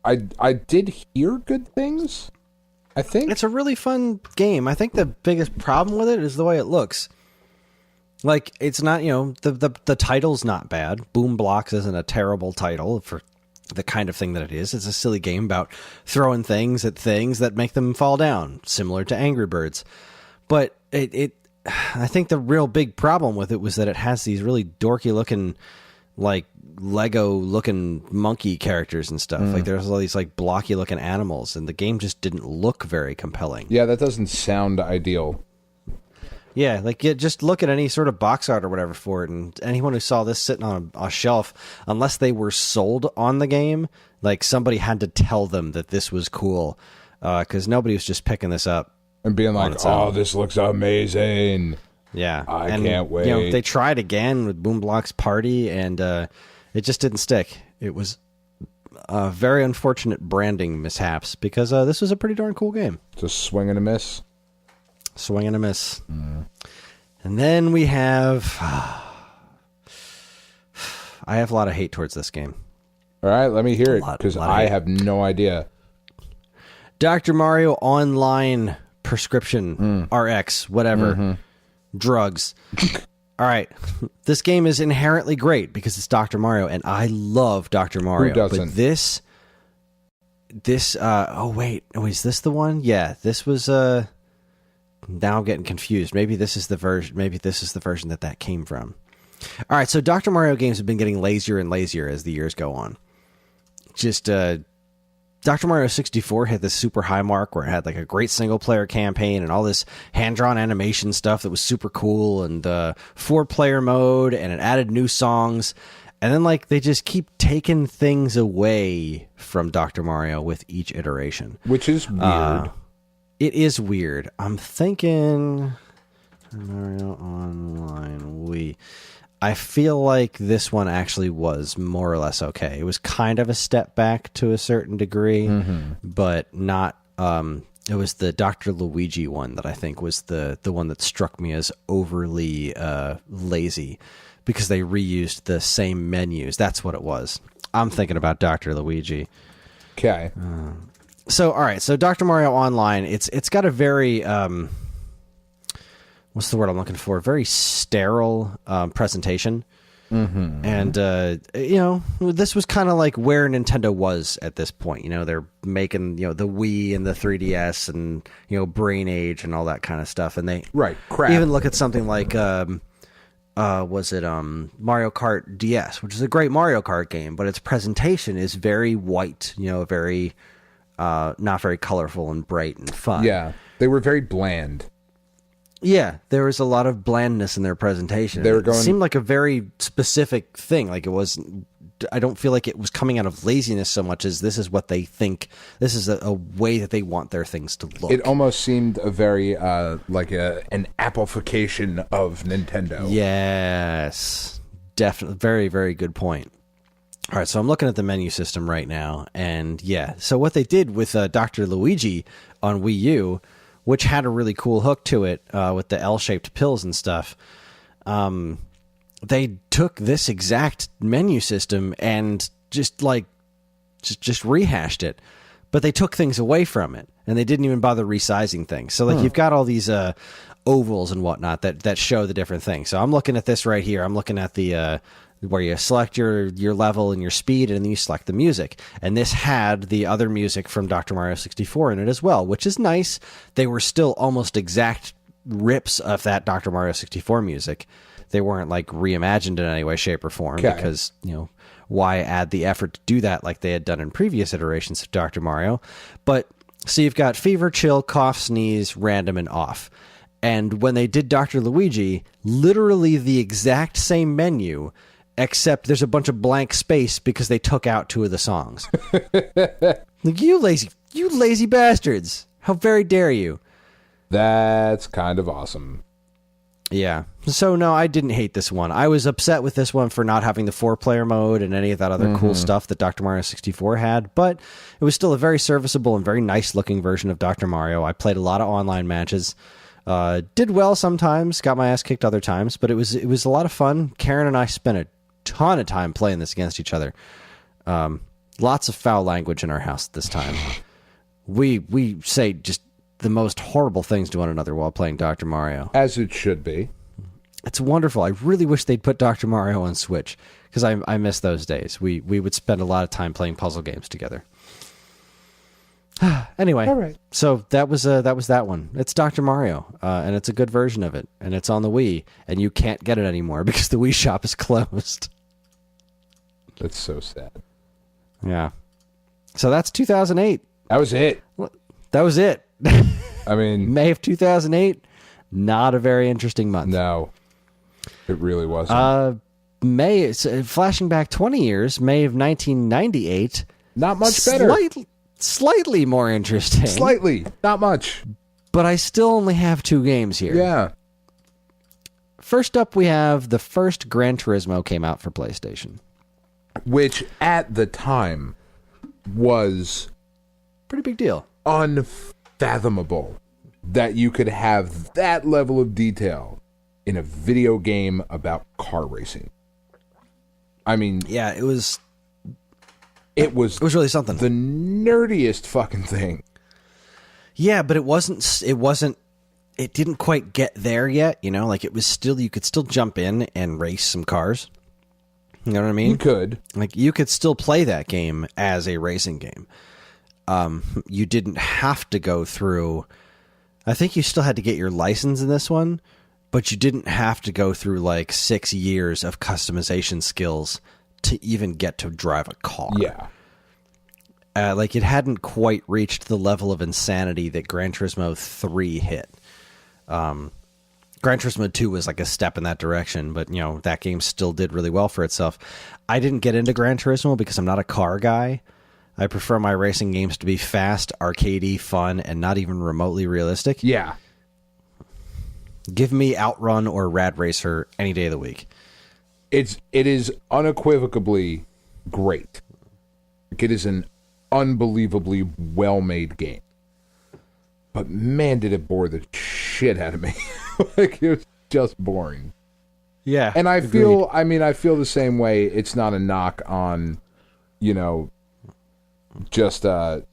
I did hear good things. I think It's a really fun game. I think the biggest problem with it is the way it looks. Like, it's not, the title's not bad. Boom Blocks isn't a terrible title for the kind of thing that it is. It's a silly game about throwing things at things that make them fall down, similar to Angry Birds. But I think the real big problem with it was that it has these really dorky looking, like, Lego looking monkey characters and stuff. Like, there's all these like blocky looking animals, and the game just didn't look very compelling. Yeah, that doesn't sound ideal. Yeah, like, just look at any sort of box art or whatever for it, and anyone who saw this sitting on a shelf, unless they were sold on the game, like, somebody had to tell them that this was cool, because nobody was just picking this up And being like, its oh, own. this looks amazing. Yeah, I and, can't wait. They tried again with Boom Blocks Party, and it just didn't stick. It was very unfortunate branding mishaps, because this was a pretty darn cool game. Just swing and a miss. Swing and a miss. And then we have... I have a lot of hate towards this game. All right, let me hear it, lot because of I hate. have no idea. Dr. Mario Online Prescription RX, whatever. Drugs. All right. This game is inherently great because it's Dr. Mario, and I love Dr. Mario. Who doesn't? But this is this the one? Yeah, this was now I'm getting confused. Maybe this is the version that came from. All right, so Dr. Mario games have been getting lazier and lazier as the years go on. Just Dr. Mario 64 hit this super high mark where it had like a great single player campaign and all this hand-drawn animation stuff that was super cool, and 4-player mode, and it added new songs. And then, like, they just keep taking things away from Dr. Mario with each iteration. Which is weird. It is weird. I'm thinking Mario Online Wii. I feel like this one actually was more or less okay. It was kind of a step back to a certain degree, but not... it was the Dr. Luigi one that I think was the one that struck me as overly lazy, because they reused the same menus. That's what it was. I'm thinking about Dr. Luigi. Okay. So, all right. So, Dr. Mario Online, it's got a very what's the word I'm looking for? Very sterile presentation. And this was kind of like where Nintendo was at this point. They're making the Wii and the 3DS and Brain Age and all that kind of stuff. And they Crap. even look at something like was it Mario Kart DS, which is a great Mario Kart game, but its presentation is very white, very not very colorful and bright and fun. Yeah, they were very bland. Yeah, there was a lot of blandness in their presentation. It seemed like a very specific thing. Like, it was, I don't feel like it was coming out of laziness so much as this is what they think. This is a way that they want their things to look. It almost seemed a very like an application of Nintendo. Yes, definitely. Very, very good point. All right, so I'm looking at the menu system right now, and yeah. So what they did with Dr. Luigi on Wii U, which had a really cool hook to it with the L-shaped pills and stuff, they took this exact menu system and just rehashed it, but they took things away from it, and they didn't even bother resizing things. So, like, you've got all these ovals and whatnot that show the different things. So I'm looking at this right here. I'm looking at the where you select your level and your speed, and then you select the music. And this had the other music from Dr. Mario 64 in it as well, which is nice. They were still almost exact rips of that Dr. Mario 64 music. They weren't like reimagined in any way, shape, or form, because, why add the effort to do that like they had done in previous iterations of Dr. Mario? But so you've got fever, chill, cough, sneeze, random, and off. And when they did Dr. Luigi, literally the exact same menu, except there's a bunch of blank space because they took out 2 of the songs. Like, you lazy bastards. How very dare you? That's kind of awesome. Yeah. So, no, I didn't hate this one. I was upset with this one for not having the 4-player mode and any of that other cool stuff that Dr. Mario 64 had, but it was still a very serviceable and very nice-looking version of Dr. Mario. I played a lot of online matches. Did well sometimes, got my ass kicked other times, but it was a lot of fun. Karen and I spent a ton of time playing this against each other. Lots of foul language in our house this time. We say just the most horrible things to one another while playing Dr. Mario. As it should be. It's wonderful. I really wish they'd put Dr. Mario on Switch because I miss those days. We would spend a lot of time playing puzzle games together. Anyway, all right. So that was that one. It's Dr. Mario, and it's a good version of it, and it's on the Wii, and you can't get it anymore because the Wii shop is closed. That's so sad. Yeah. So that's 2008. That was it. That was it. I mean, May of 2008, not a very interesting month. No, it really wasn't. Flashing back 20 years, May of 1998. Not much better. Slightly more interesting. Slightly, not much. But I still only have 2 games here. Yeah. First up, we have the first Gran Turismo came out for PlayStation. Which, at the time, was pretty big deal. Unfathomable that you could have that level of detail in a video game about car racing. I mean, yeah, it was really something. The nerdiest fucking thing. Yeah, but it didn't quite get there yet, you know, like it was still, you could still jump in and race some cars. You know what I mean? You could. Like, you could still play that game as a racing game. You didn't have to go through... I think you still had to get your license in this one, but you didn't have to go through, like, 6 years of customization skills to even get to drive a car. Yeah. Like, it hadn't quite reached the level of insanity that Gran Turismo 3 hit. Gran Turismo 2 was like a step in that direction, but, you know, that game still did really well for itself. I didn't get into Gran Turismo because I'm not a car guy. I prefer my racing games to be fast, arcadey, fun, and not even remotely realistic. Yeah. Give me Outrun or Rad Racer any day of the week. It is unequivocally great. It is an unbelievably well-made game. But man, did it bore the shit out of me. Like, it was just boring. Yeah. And I feel the same way. It's not a knock on, you know, just Gran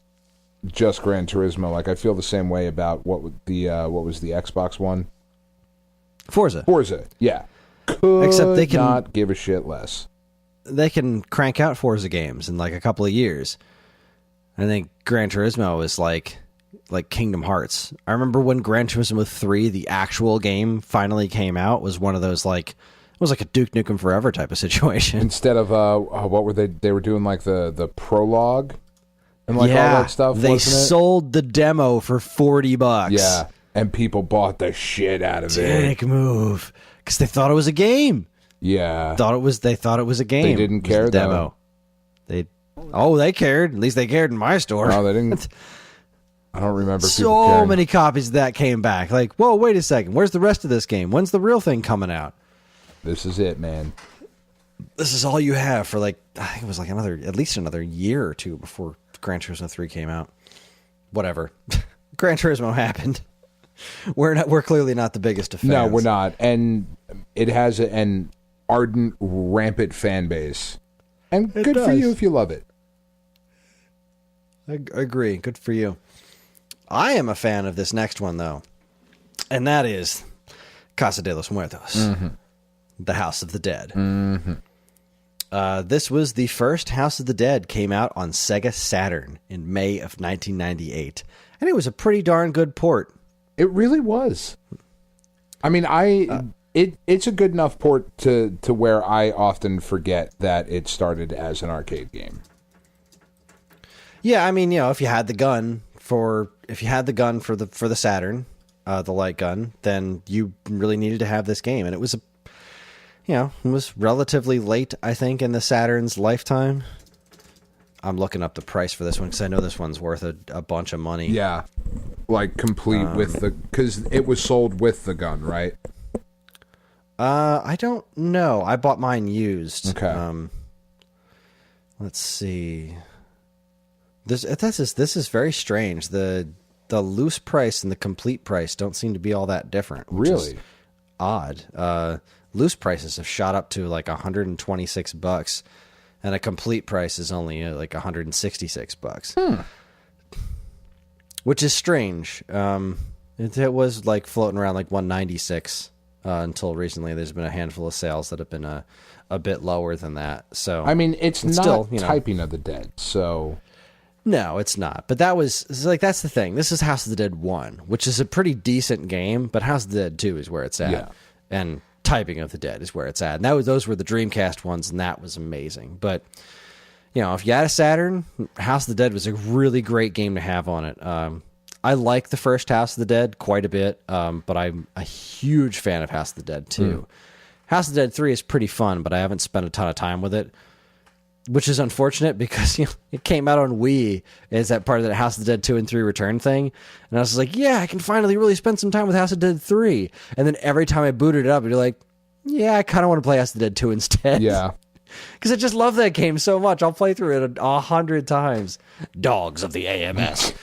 Turismo. Like, I feel the same way about what was the Xbox one? Forza, yeah. Except they can not give a shit less. They can crank out Forza games in like a couple of years. I think Gran Turismo is like Kingdom Hearts. I remember when Gran Turismo 3, the actual game, finally came out, was one of those like, it was like a Duke Nukem Forever type of situation. Instead of what were they were doing, like the prologue and like all that stuff. They wasn't it? sold the demo for $40. Yeah, and people bought the shit out of it. Dick move, because they thought it was a game. Yeah, they thought it was a game. They didn't care the demo. They cared. At least they cared in my store. No, they didn't. I don't remember. So many copies of that came back. Like, whoa, wait a second. Where's the rest of this game? When's the real thing coming out? This is it, man. This is all you have for like, I think it was like at least another year or two before Gran Turismo 3 came out. Whatever. Gran Turismo happened. We're clearly not the biggest of fans. No, we're not. And it has an ardent, rampant fan base. And good for you if you love it. I agree. Good for you. I am a fan of this next one, though. And that is Casa de los Muertos. Mm-hmm. The House of the Dead. Mm-hmm. This was the first House of the Dead, came out on Sega Saturn in May of 1998. And it was a pretty darn good port. It really was. I mean, it's a good enough port to where I often forget that it started as an arcade game. Yeah, I mean, you know, if you had the gun for the Saturn, the light gun, then you really needed to have this game, and it was was relatively late, I think, in the Saturn's lifetime. I'm looking up the price for this one because I know this one's worth a bunch of money. Yeah. Like, complete with the... Because it was sold with the gun, right? I don't know. I bought mine used. Okay. Let's see. This is very strange. The loose price and the complete price don't seem to be all that different. Really? Odd. Loose prices have shot up to like $126, and a complete price is only like $166. Which is strange. It was like floating around like $196 until recently. There's been a handful of sales that have been a bit lower than that. So I mean, it's not still, Typing of the Dead, so... No, it's not. But that's the thing. This is House of the Dead 1, which is a pretty decent game, but House of the Dead 2 is where it's at. Yeah. And Typing of the Dead is where it's at. And those were the Dreamcast ones, and that was amazing. But, if you had a Saturn, House of the Dead was a really great game to have on it. I like the first House of the Dead quite a bit, but I'm a huge fan of House of the Dead 2. House of the Dead 3 is pretty fun, but I haven't spent a ton of time with it, which is unfortunate because it came out on Wii as that part of that House of the Dead 2 and 3 return thing. And I was like, yeah, I can finally really spend some time with House of the Dead 3. And then every time I booted it up, you're like, yeah, I kind of want to play House of the Dead 2 instead. Yeah. Because I just love that game so much. I'll play through it 100 times. Dogs of the AMS.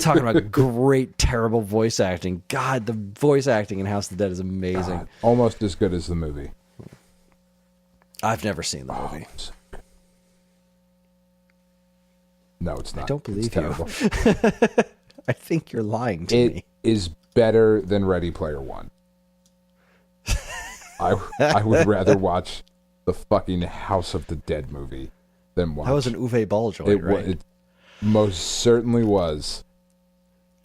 Talking about great, terrible voice acting. God, the voice acting in House of the Dead is amazing. God, almost as good as the movie. I've never seen the movie. No, it's not. I don't believe you. Terrible. I think you're lying to me. It is better than Ready Player One. I would rather watch the fucking House of the Dead movie than watch. That was an Uwe Ball joint, right? It most certainly was.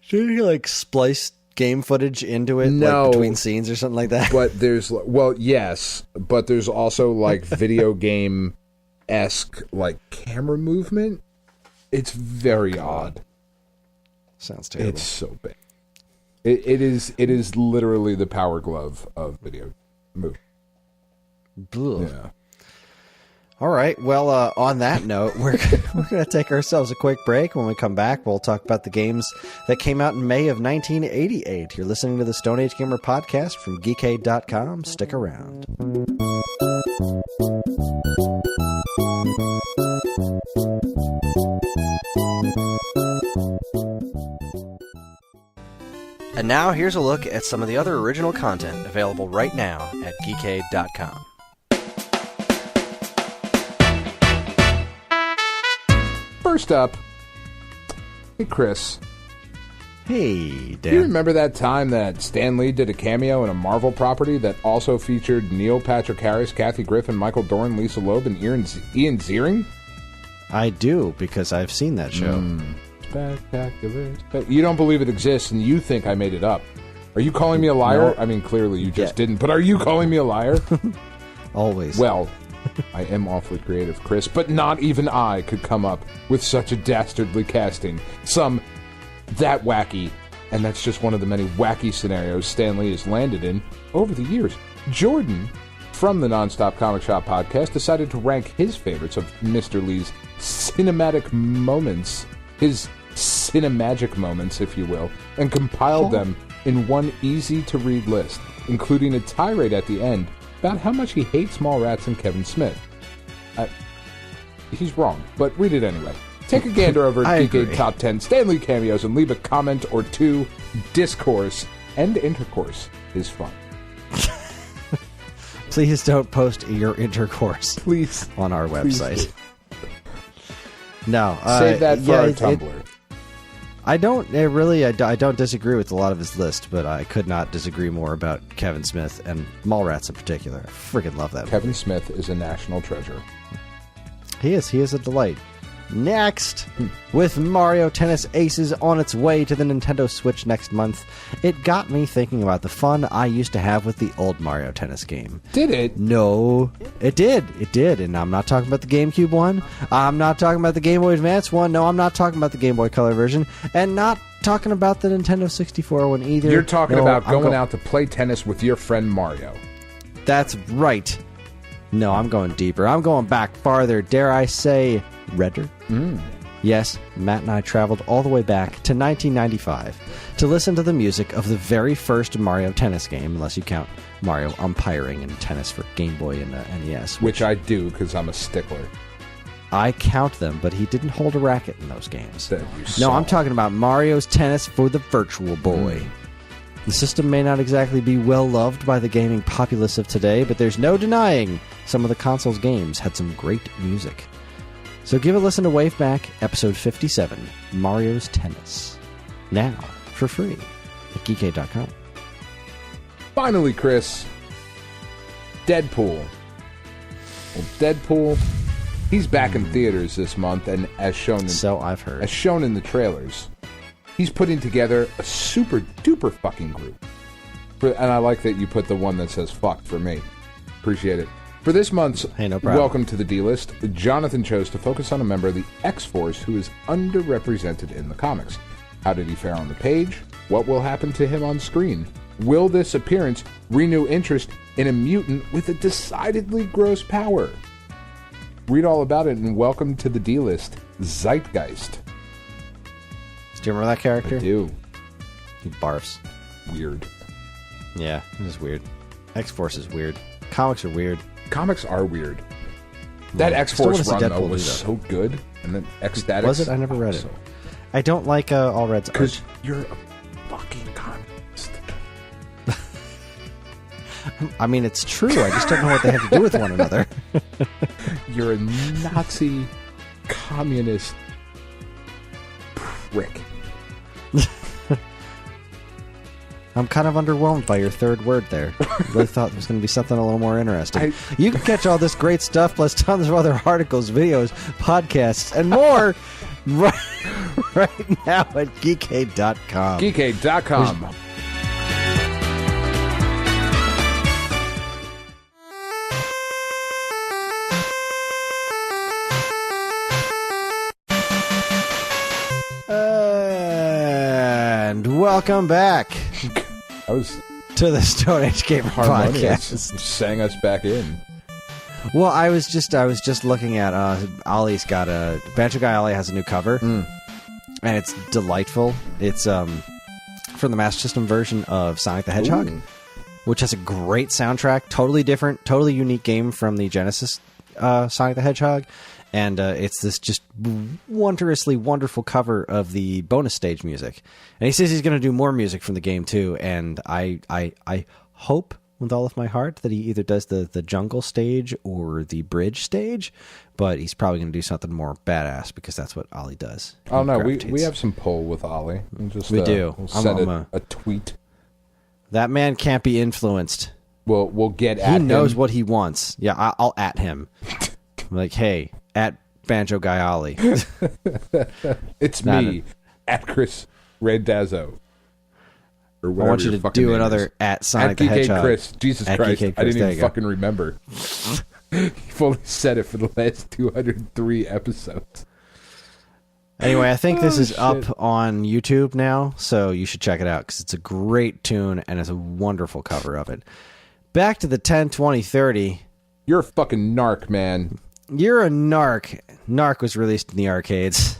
Did you splice game footage into it, No, between scenes or something like that? But there's yes, but there's also video game-esque camera movement. It's very odd. Sounds terrible. It's so big. It is literally the Power Glove of video movie. Yeah. All right. Well, on that note, we're going to take ourselves a quick break. When we come back, we'll talk about the games that came out in May of 1988. You're listening to the Stone Age Gamer podcast from Geekade.com. Stick around. And now here's a look at some of the other original content available right now at Geekade.com. First up, hey Kris. Hey, Dan. Do you remember that time that Stan Lee did a cameo in a Marvel property that also featured Neil Patrick Harris, Kathy Griffin, Michael Dorn, Lisa Loeb, and Ian Ziering? I do, because I've seen that show. Spectacular. You don't believe it exists, and you think I made it up. Are you calling me a liar? No. I mean, clearly you just didn't, but are you calling me a liar? Always. Well, I am awfully creative, Kris, but not even I could come up with such a dastardly casting. Some that wacky, and that's just one of the many wacky scenarios Stan Lee has landed in over the years. Jordan, from the Nonstop Comic Shop podcast, decided to rank his favorites of Mr. Lee's cinematic moments, his cinemagic moments, if you will, and compiled them in one easy-to-read list, including a tirade at the end about how much he hates Mallrats and Kevin Smith. He's wrong, but read it anyway. Take a gander over at Geekade Top 10 Stan Lee cameos and leave a comment or two. Discourse and intercourse is fun. Please don't post your intercourse Please. on our Please website. do. No. Save that for our Tumblr. I don't disagree with a lot of his list, but I could not disagree more about Kevin Smith and Mallrats in particular. I freaking love that Kevin movie. Smith is a national treasure. He is a delight. Next, with Mario Tennis Aces on its way to the Nintendo Switch next month, it got me thinking about the fun I used to have with the old Mario Tennis game. Did it? No, it did. It did. And I'm not talking about the GameCube one. I'm not talking about the Game Boy Advance one. No, I'm not talking about the Game Boy Color version. And not talking about the Nintendo 64 one either. You're talking No, about going out to play tennis with your friend Mario. That's right. No, I'm going deeper. I'm going back farther. Dare I say, redder? Yes, Matt and I traveled all the way back to 1995 to listen to the music of the very first Mario Tennis game, unless you count Mario umpiring in tennis for Game Boy and the NES. Which I do, because I'm a stickler. I count them, but he didn't hold a racket in those games. That you No, saw. I'm talking about Mario's Tennis for the Virtual Boy. The system may not exactly be well loved by the gaming populace of today, but there's no denying some of the console's games had some great music. So give a listen to Waveback, episode 57, Mario's Tennis. Now, for free, at geekade.com. Finally, Chris, Deadpool. Well, Deadpool, he's back in theaters this month, and as shown in, So I've heard. as shown in the trailers, he's putting together a super duper fucking group. And I like that you put the one that says fuck for me. Appreciate it. For this month's Hey, no problem. Welcome to the D-List, Jonathan chose to focus on a member of the X-Force who is underrepresented in the comics. How did he fare on the page? What will happen to him on screen? Will this appearance renew interest in a mutant with a decidedly gross power? Read all about it in Welcome to the D-List, Zeitgeist. Do you remember that character? I do. He barfs. Weird. Yeah, it is weird. X-Force is weird. Comics are weird. Comics are weird. That Yeah. X-Force Still wanna see run, though, Deadpool was do so good. And then X-Statix. Was it? I never read it. I don't like All Red's Because art. you're a fucking communist. I mean, it's true. I just don't know what they have to do with one another. You're a Nazi communist prick. I'm kind of underwhelmed by your third word there. I really thought there was going to be something a little more interesting. You can catch all this great stuff, plus tons of other articles, videos, podcasts, and more right now at geekade.com. Geekade.com. And welcome back I was to the Stone Age Gamer harmonious. Podcast. Sang us back in. Well, I was just looking at Ollie's got a Banjo Guy. Ollie has a new cover, and it's delightful. It's from the Master System version of Sonic the Hedgehog, Ooh. which has a great soundtrack. Totally different, totally unique game from the Genesis Sonic the Hedgehog, and it's this just wondrously wonderful cover of the bonus stage music. And he says he's going to do more music from the game too. And I hope with all of my heart that he either does the jungle stage or the bridge stage, but he's probably going to do something more badass because that's what Ollie does. Oh, no, we gravitates. have some pull with Ollie. We do. We'll I'm send a- a tweet. That man can't be influenced. We'll get at He him. knows what he wants. Yeah, I'll at him. I'm like, hey, at Banjo Guy Ollie. It's Not me, at Kris Randazzo. Or I whatever want you your to fucking do name another is. at Sonic At the GK Hedgehog. Kris. Jesus At Christ. GK I Kris, didn't there even you go. fucking remember. You've only said it for the last 203 episodes. Anyway, I think this is shit. up on YouTube now, so you should check it out because it's a great tune and it's a wonderful cover of it. Back to the 10, 20, 30. You're a fucking narc, man. You're a narc. Narc was released in the arcades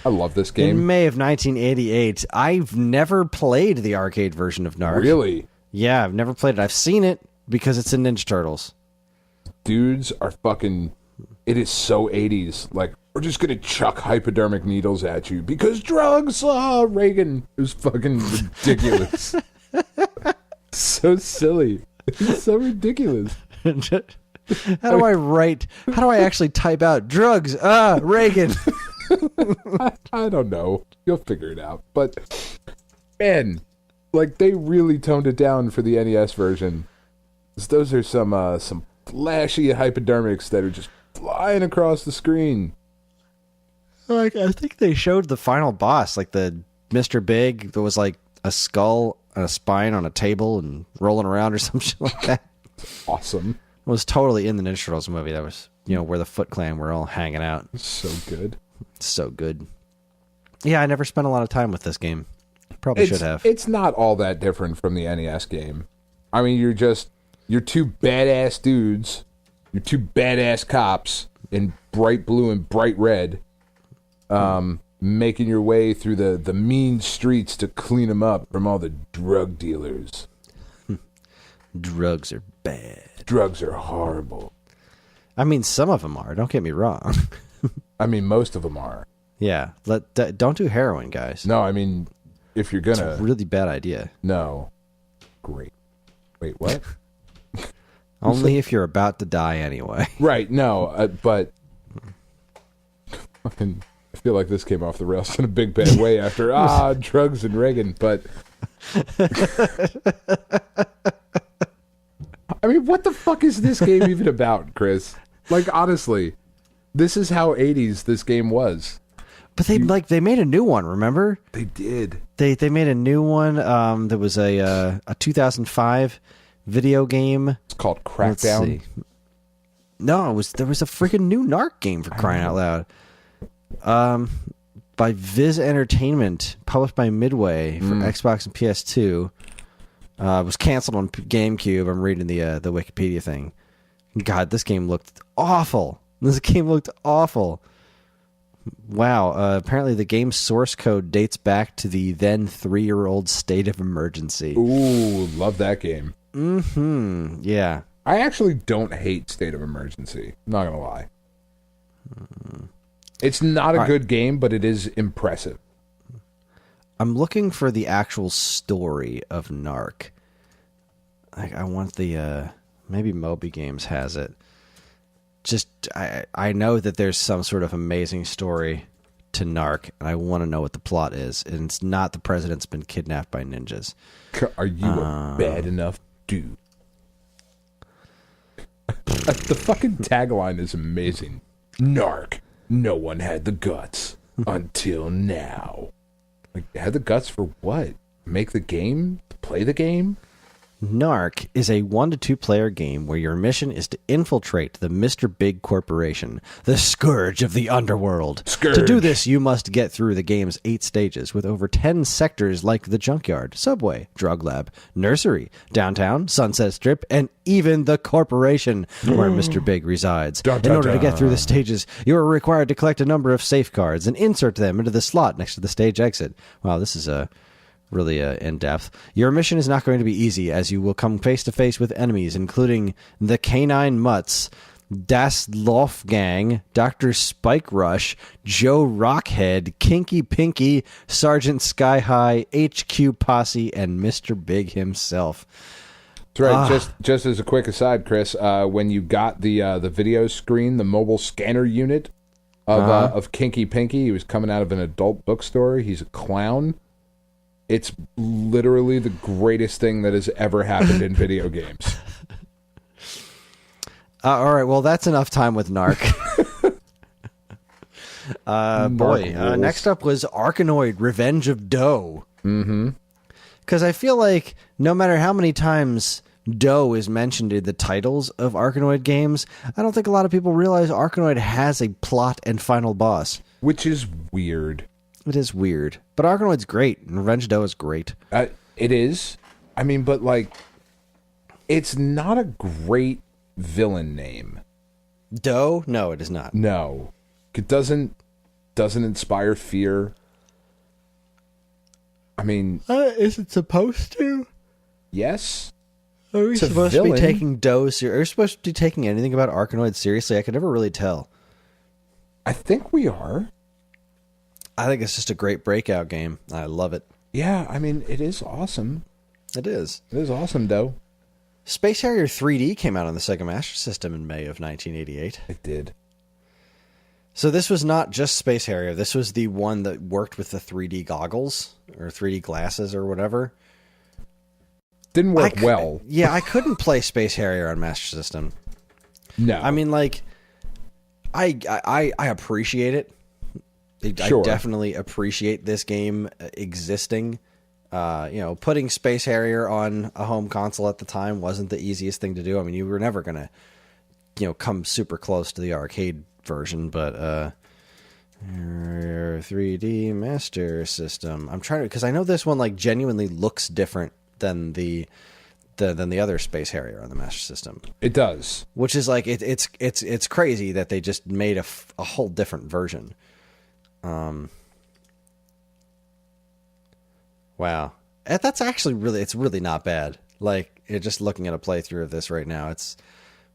I love this in game. May of 1988. I've never played the arcade version of Narc. Really? Yeah, I've never played it. I've seen it because it's in Ninja Turtles. Dudes are fucking... It is so 80s. Like, we're just gonna chuck hypodermic needles at you because drugs, Regan. It was fucking ridiculous. So silly. It's so ridiculous. How do I actually type out drugs? Reagan. I don't know. You'll figure it out. But, man, like, they really toned it down for the NES version. Those are some flashy hypodermics that are just flying across the screen. Like, I think they showed the final boss, like the Mr. Big, that was like a skull and a spine on a table and rolling around or some shit like that. Awesome. It was totally in the Ninja Turtles movie. That was, where the Foot Clan were all hanging out. So good. So good. Yeah, I never spent a lot of time with this game. Probably should have. It's not all that different from the NES game. I mean, you're two badass dudes You're two badass cops in bright blue and bright red, making your way through the mean streets to clean them up from all the drug dealers. Drugs are bad. Drugs are horrible. I mean, some of them are. Don't get me wrong. I mean, most of them are. Yeah. Don't do heroin, guys. No, I mean, if you're gonna... It's a really bad idea. No. Great. Wait, what? Only if you're about to die anyway. Right, no, but... Fucking... I feel like this came off the rails in a big bad way after, drugs and Regan, but... I mean, what the fuck is this game even about, Chris? Like, honestly, this is how 80s this game was. But they made a new one, remember? They did. They made a new one. There was a 2005 video game. It's called Crackdown. No, there was a freaking new Narc game, for crying out loud. By Viz Entertainment, published by Midway for Xbox and PS2. It was canceled on GameCube. I'm reading the Wikipedia thing. God, this game looked awful. Wow. Apparently the game's source code dates back to the then 3-year-old State of Emergency. Ooh, love that game. Mm-hmm. Yeah. I actually don't hate State of Emergency. I'm not going to lie. It's not a good game, but it is impressive. I'm looking for the actual story of Narc. I want the... maybe Moby Games has it. I know that there's some sort of amazing story to Narc, and I want to know what the plot is. And it's not the president's been kidnapped by ninjas. Are you a bad enough dude? The fucking tagline is amazing. Narc. No one had the guts until now. Like, had the guts for what? Make the game? Play the game? Narc is a 1 to 2 player game where your mission is to infiltrate the Mr. Big Corporation, the scourge of the underworld. Scourge. To do this, you must get through the game's 8 stages with over 10 sectors like the Junkyard, Subway, Drug Lab, Nursery, Downtown, Sunset Strip, and even the Corporation where Mr. Big resides. In order to get through the stages, you are required to collect a number of safeguards and insert them into the slot next to the stage exit. Wow, this is really in-depth. Your mission is not going to be easy, as you will come face-to-face with enemies, including the Canine Mutts, Das Lofgang, Dr. Spike Rush, Joe Rockhead, Kinky Pinky, Sergeant Sky High, HQ Posse, and Mr. Big himself. That's right. Just as a quick aside, Chris, when you got the video screen, the mobile scanner unit of Kinky Pinky, he was coming out of an adult bookstore. He's a clown. It's literally the greatest thing that has ever happened in video games. All right, well, that's enough time with Narc. Next up was Arkanoid, Revenge of Doe. Mm-hmm. Because I feel like no matter how many times Doe is mentioned in the titles of Arkanoid games, I don't think a lot of people realize Arkanoid has a plot and final boss. Which is weird. It is weird. But Arkanoid's great, and Revenge Doe is great. It is. I mean, but, like, it's not a great villain name. Doe? No, it is not. No. It doesn't inspire fear. I mean... is it supposed to? Yes. Are we supposed to be taking Doe seriously? Are we supposed to be taking anything about Arkanoid seriously? I could never really tell. I think we are. I think it's just a great breakout game. I love it. Yeah, I mean, it is awesome. It is. It is awesome, though. Space Harrier 3D came out on the Sega Master System in May of 1988. It did. So this was not just Space Harrier. This was the one that worked with the 3D goggles, or 3D glasses, or whatever. Didn't work well. Yeah, I couldn't play Space Harrier on Master System. No. I mean, like, I appreciate it. Sure. I definitely appreciate this game existing. Putting Space Harrier on a home console at the time wasn't the easiest thing to do. I mean, you were never going to, come super close to the arcade version, but 3D Master System. I'm trying to, because I know this one, like, genuinely looks different than the than the other Space Harrier on the Master System. It does. Which is like it's crazy that they just made a whole different version. Wow, that's actually it's really not bad. Like just looking at a playthrough of this right now, it's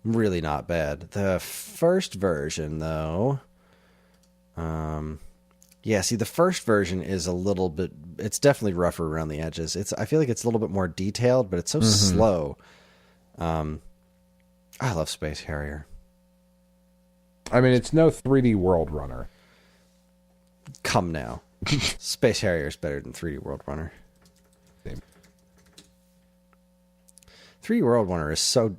really not bad. The first version, though, yeah. See, the first version is a little bit. It's definitely rougher around the edges. I feel like it's a little bit more detailed, but it's so slow. I love Space Harrier. I mean, it's no 3D World Runner. Come now. Space Harrier is better than 3D World Runner. Same. 3D World Runner is so...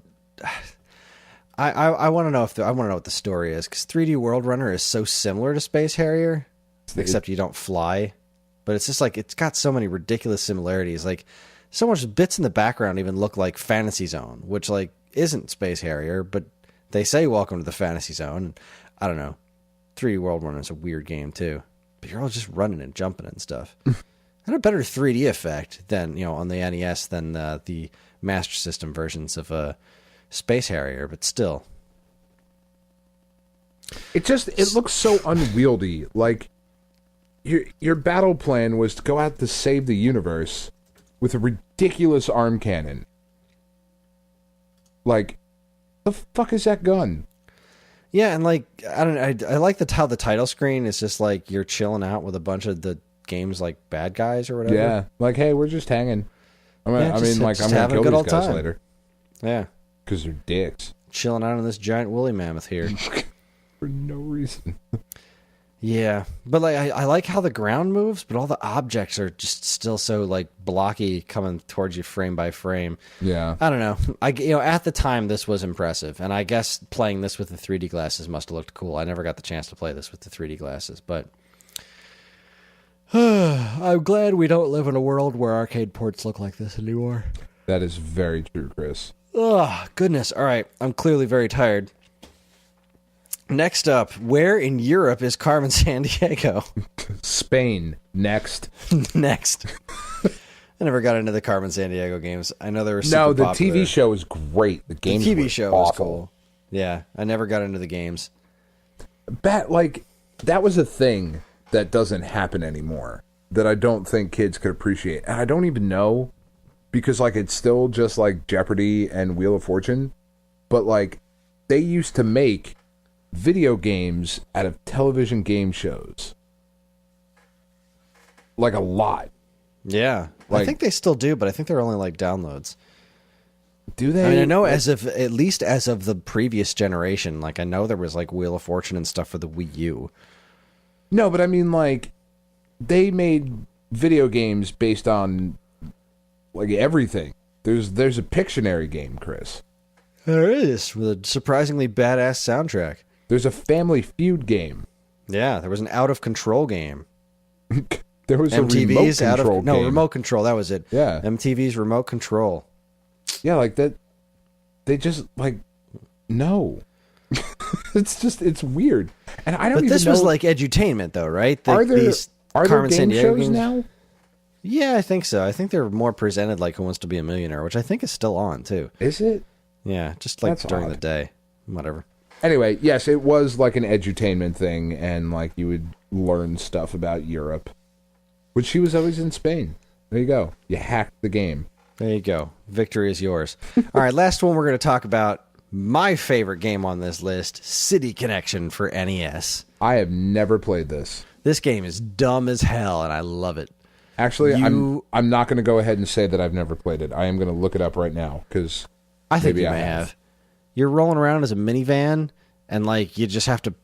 I want to know I want to know what the story is, because 3D World Runner is so similar to Space Harrier, except you don't fly. But it's just like, it's got so many ridiculous similarities. Like, so much bits in the background even look like Fantasy Zone, which like isn't Space Harrier, but they say welcome to the Fantasy Zone. I don't know. 3D World Runner is a weird game too, but you're all just running and jumping and stuff. And a better 3D effect than, on the NES than the Master System versions of Space Harrier, but still. It looks so unwieldy. Like, your battle plan was to go out to save the universe with a ridiculous arm cannon. Like, the fuck is that gun? Yeah, and like, I don't know, I like how the title screen is just like you're chilling out with a bunch of the game's like bad guys or whatever. Yeah, like, hey, we're just hanging. I'm gonna kill these guys later. Yeah, because they're dicks. Chilling out on this giant woolly mammoth here for no reason. Yeah, but like I like how the ground moves, but all the objects are just still so like blocky, coming towards you frame by frame. Yeah, I don't know. At the time this was impressive, and I guess playing this with the 3D glasses must have looked cool. I never got the chance to play this with the 3D glasses, but I'm glad we don't live in a world where arcade ports look like this anymore. That is very true, Chris. Oh, goodness. All right, I'm clearly very tired. Next up, where in Europe is Carmen Sandiego? Spain. Next. Next. I never got into the Carmen Sandiego games. I know they were super popular. popular. TV show is great. The TV show awful. was cool. Yeah, I never got into the games. That was a thing that doesn't happen anymore, that I don't think kids could appreciate. And I don't even know, because like it's still just like Jeopardy and Wheel of Fortune, but like they used to make video games out of television game shows. Like a lot. Yeah. I think they still do, but I think they're only like downloads. Do they? I mean, I know at least as of the previous generation, like I know there was like Wheel of Fortune and stuff for the Wii U. No, but I mean like they made video games based on like everything. There's a Pictionary game, Chris. There is, with a surprisingly badass soundtrack. There's a Family Feud game. Yeah, there was an Out of Control game. There was MTV's a remote control game. No, Remote Control, that was it. Yeah. MTV's Remote Control. Yeah, like that. They just, like, no. It's weird. And I don't even know. But this was like edutainment, though, right? Are there Carmen game Sandiego shows games now? Yeah, I think so. I think they're more presented like Who Wants to Be a Millionaire, which I think is still on, too. Is it? Yeah, just like That's during odd. the day. Whatever. Anyway, yes, it was like an edutainment thing, and like you would learn stuff about Europe. Which she was always in Spain. There you go. You hacked the game. There you go. Victory is yours. All right, last one we're going to talk about. My favorite game on this list, City Connection for NES. I have never played this. This game is dumb as hell, and I love it. Actually, I'm not going to go ahead and say that I've never played it. I am going to look it up right now, because I think you may have. You're rolling around as a minivan, and like you just have to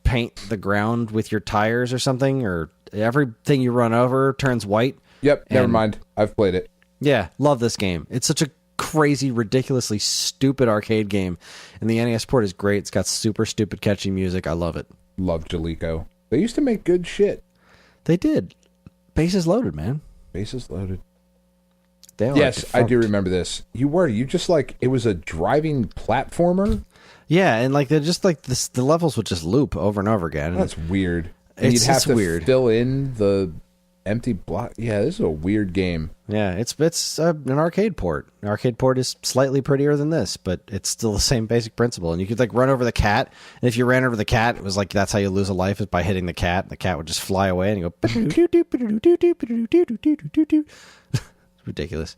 paint the ground with your tires or something, or everything you run over turns white. Yep, never mind. I've played it. Yeah, love this game. It's such a crazy, ridiculously stupid arcade game, and the NES port is great. It's got super stupid, catchy music. I love it. Love Jaleco. They used to make good shit. They did. Bases loaded, man. Bases loaded. Yes, I do remember this. You just like, it was a driving platformer? Yeah, and like they're just like the levels would just loop over and over again. That's weird. And you'd have to fill in the Empty block. Yeah, this is a weird game. Yeah, it's an arcade port. An arcade port is slightly prettier than this, but it's still the same basic principle. And you could like run over the cat, and if you ran over the cat, it was like that's how you lose a life is by hitting the cat. The cat would just fly away, and you go. It's ridiculous.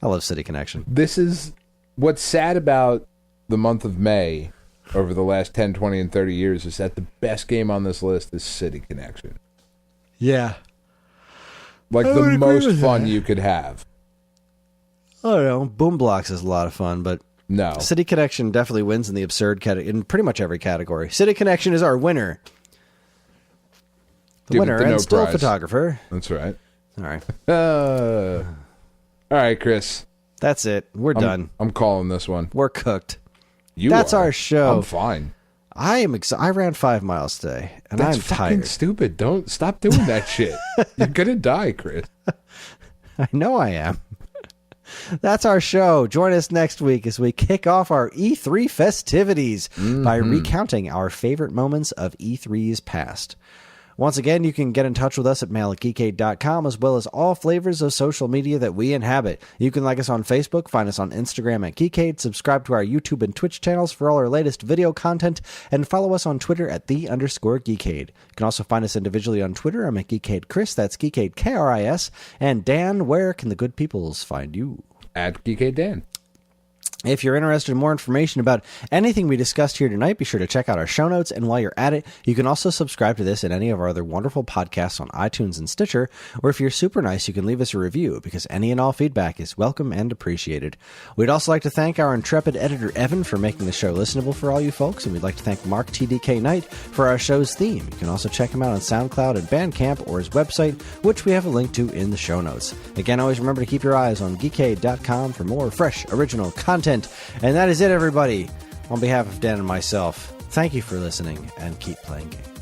I love City Connection. This is what's sad about the month of May over the last 10, 20, and 30 years is that the best game on this list is City Connection. Yeah. Like the most fun you could have. I don't know. Boom Blocks is a lot of fun, but no. City Connection definitely wins in the absurd category, in pretty much every category. City Connection is our winner. The winner and still photographer. That's right. All right. All right, Chris. That's it. We're done. I'm calling this one. We're cooked. That's our show. I'm fine. I ran 5 miles today, and That's I'm fucking tired. Stupid. Don't stop doing that shit. You're gonna die, Chris. I know I am. That's our show. Join us next week as we kick off our E3 festivities by recounting our favorite moments of E3's past. Once again, you can get in touch with us at mail@geekade.com, as well as all flavors of social media that we inhabit. You can like us on Facebook, find us on Instagram at Geekade, subscribe to our YouTube and Twitch channels for all our latest video content, and follow us on Twitter at @the_Geekade. You can also find us individually on Twitter. I'm at Geekade Kris, that's Geekade Kris. And Dan, where can the good peoples find you? At Geekade Dan. If you're interested in more information about anything we discussed here tonight, be sure to check out our show notes. And while you're at it, you can also subscribe to this and any of our other wonderful podcasts on iTunes and Stitcher. Or if you're super nice, you can leave us a review, because any and all feedback is welcome and appreciated. We'd also like to thank our intrepid editor, Evan, for making the show listenable for all you folks. And we'd like to thank Mark TDK Knight for our show's theme. You can also check him out on SoundCloud and Bandcamp, or his website, which we have a link to in the show notes. Again, always remember to keep your eyes on geekade.com for more fresh, original content. And that is it, everybody. On behalf of Dan and myself, thank you for listening, and keep playing games.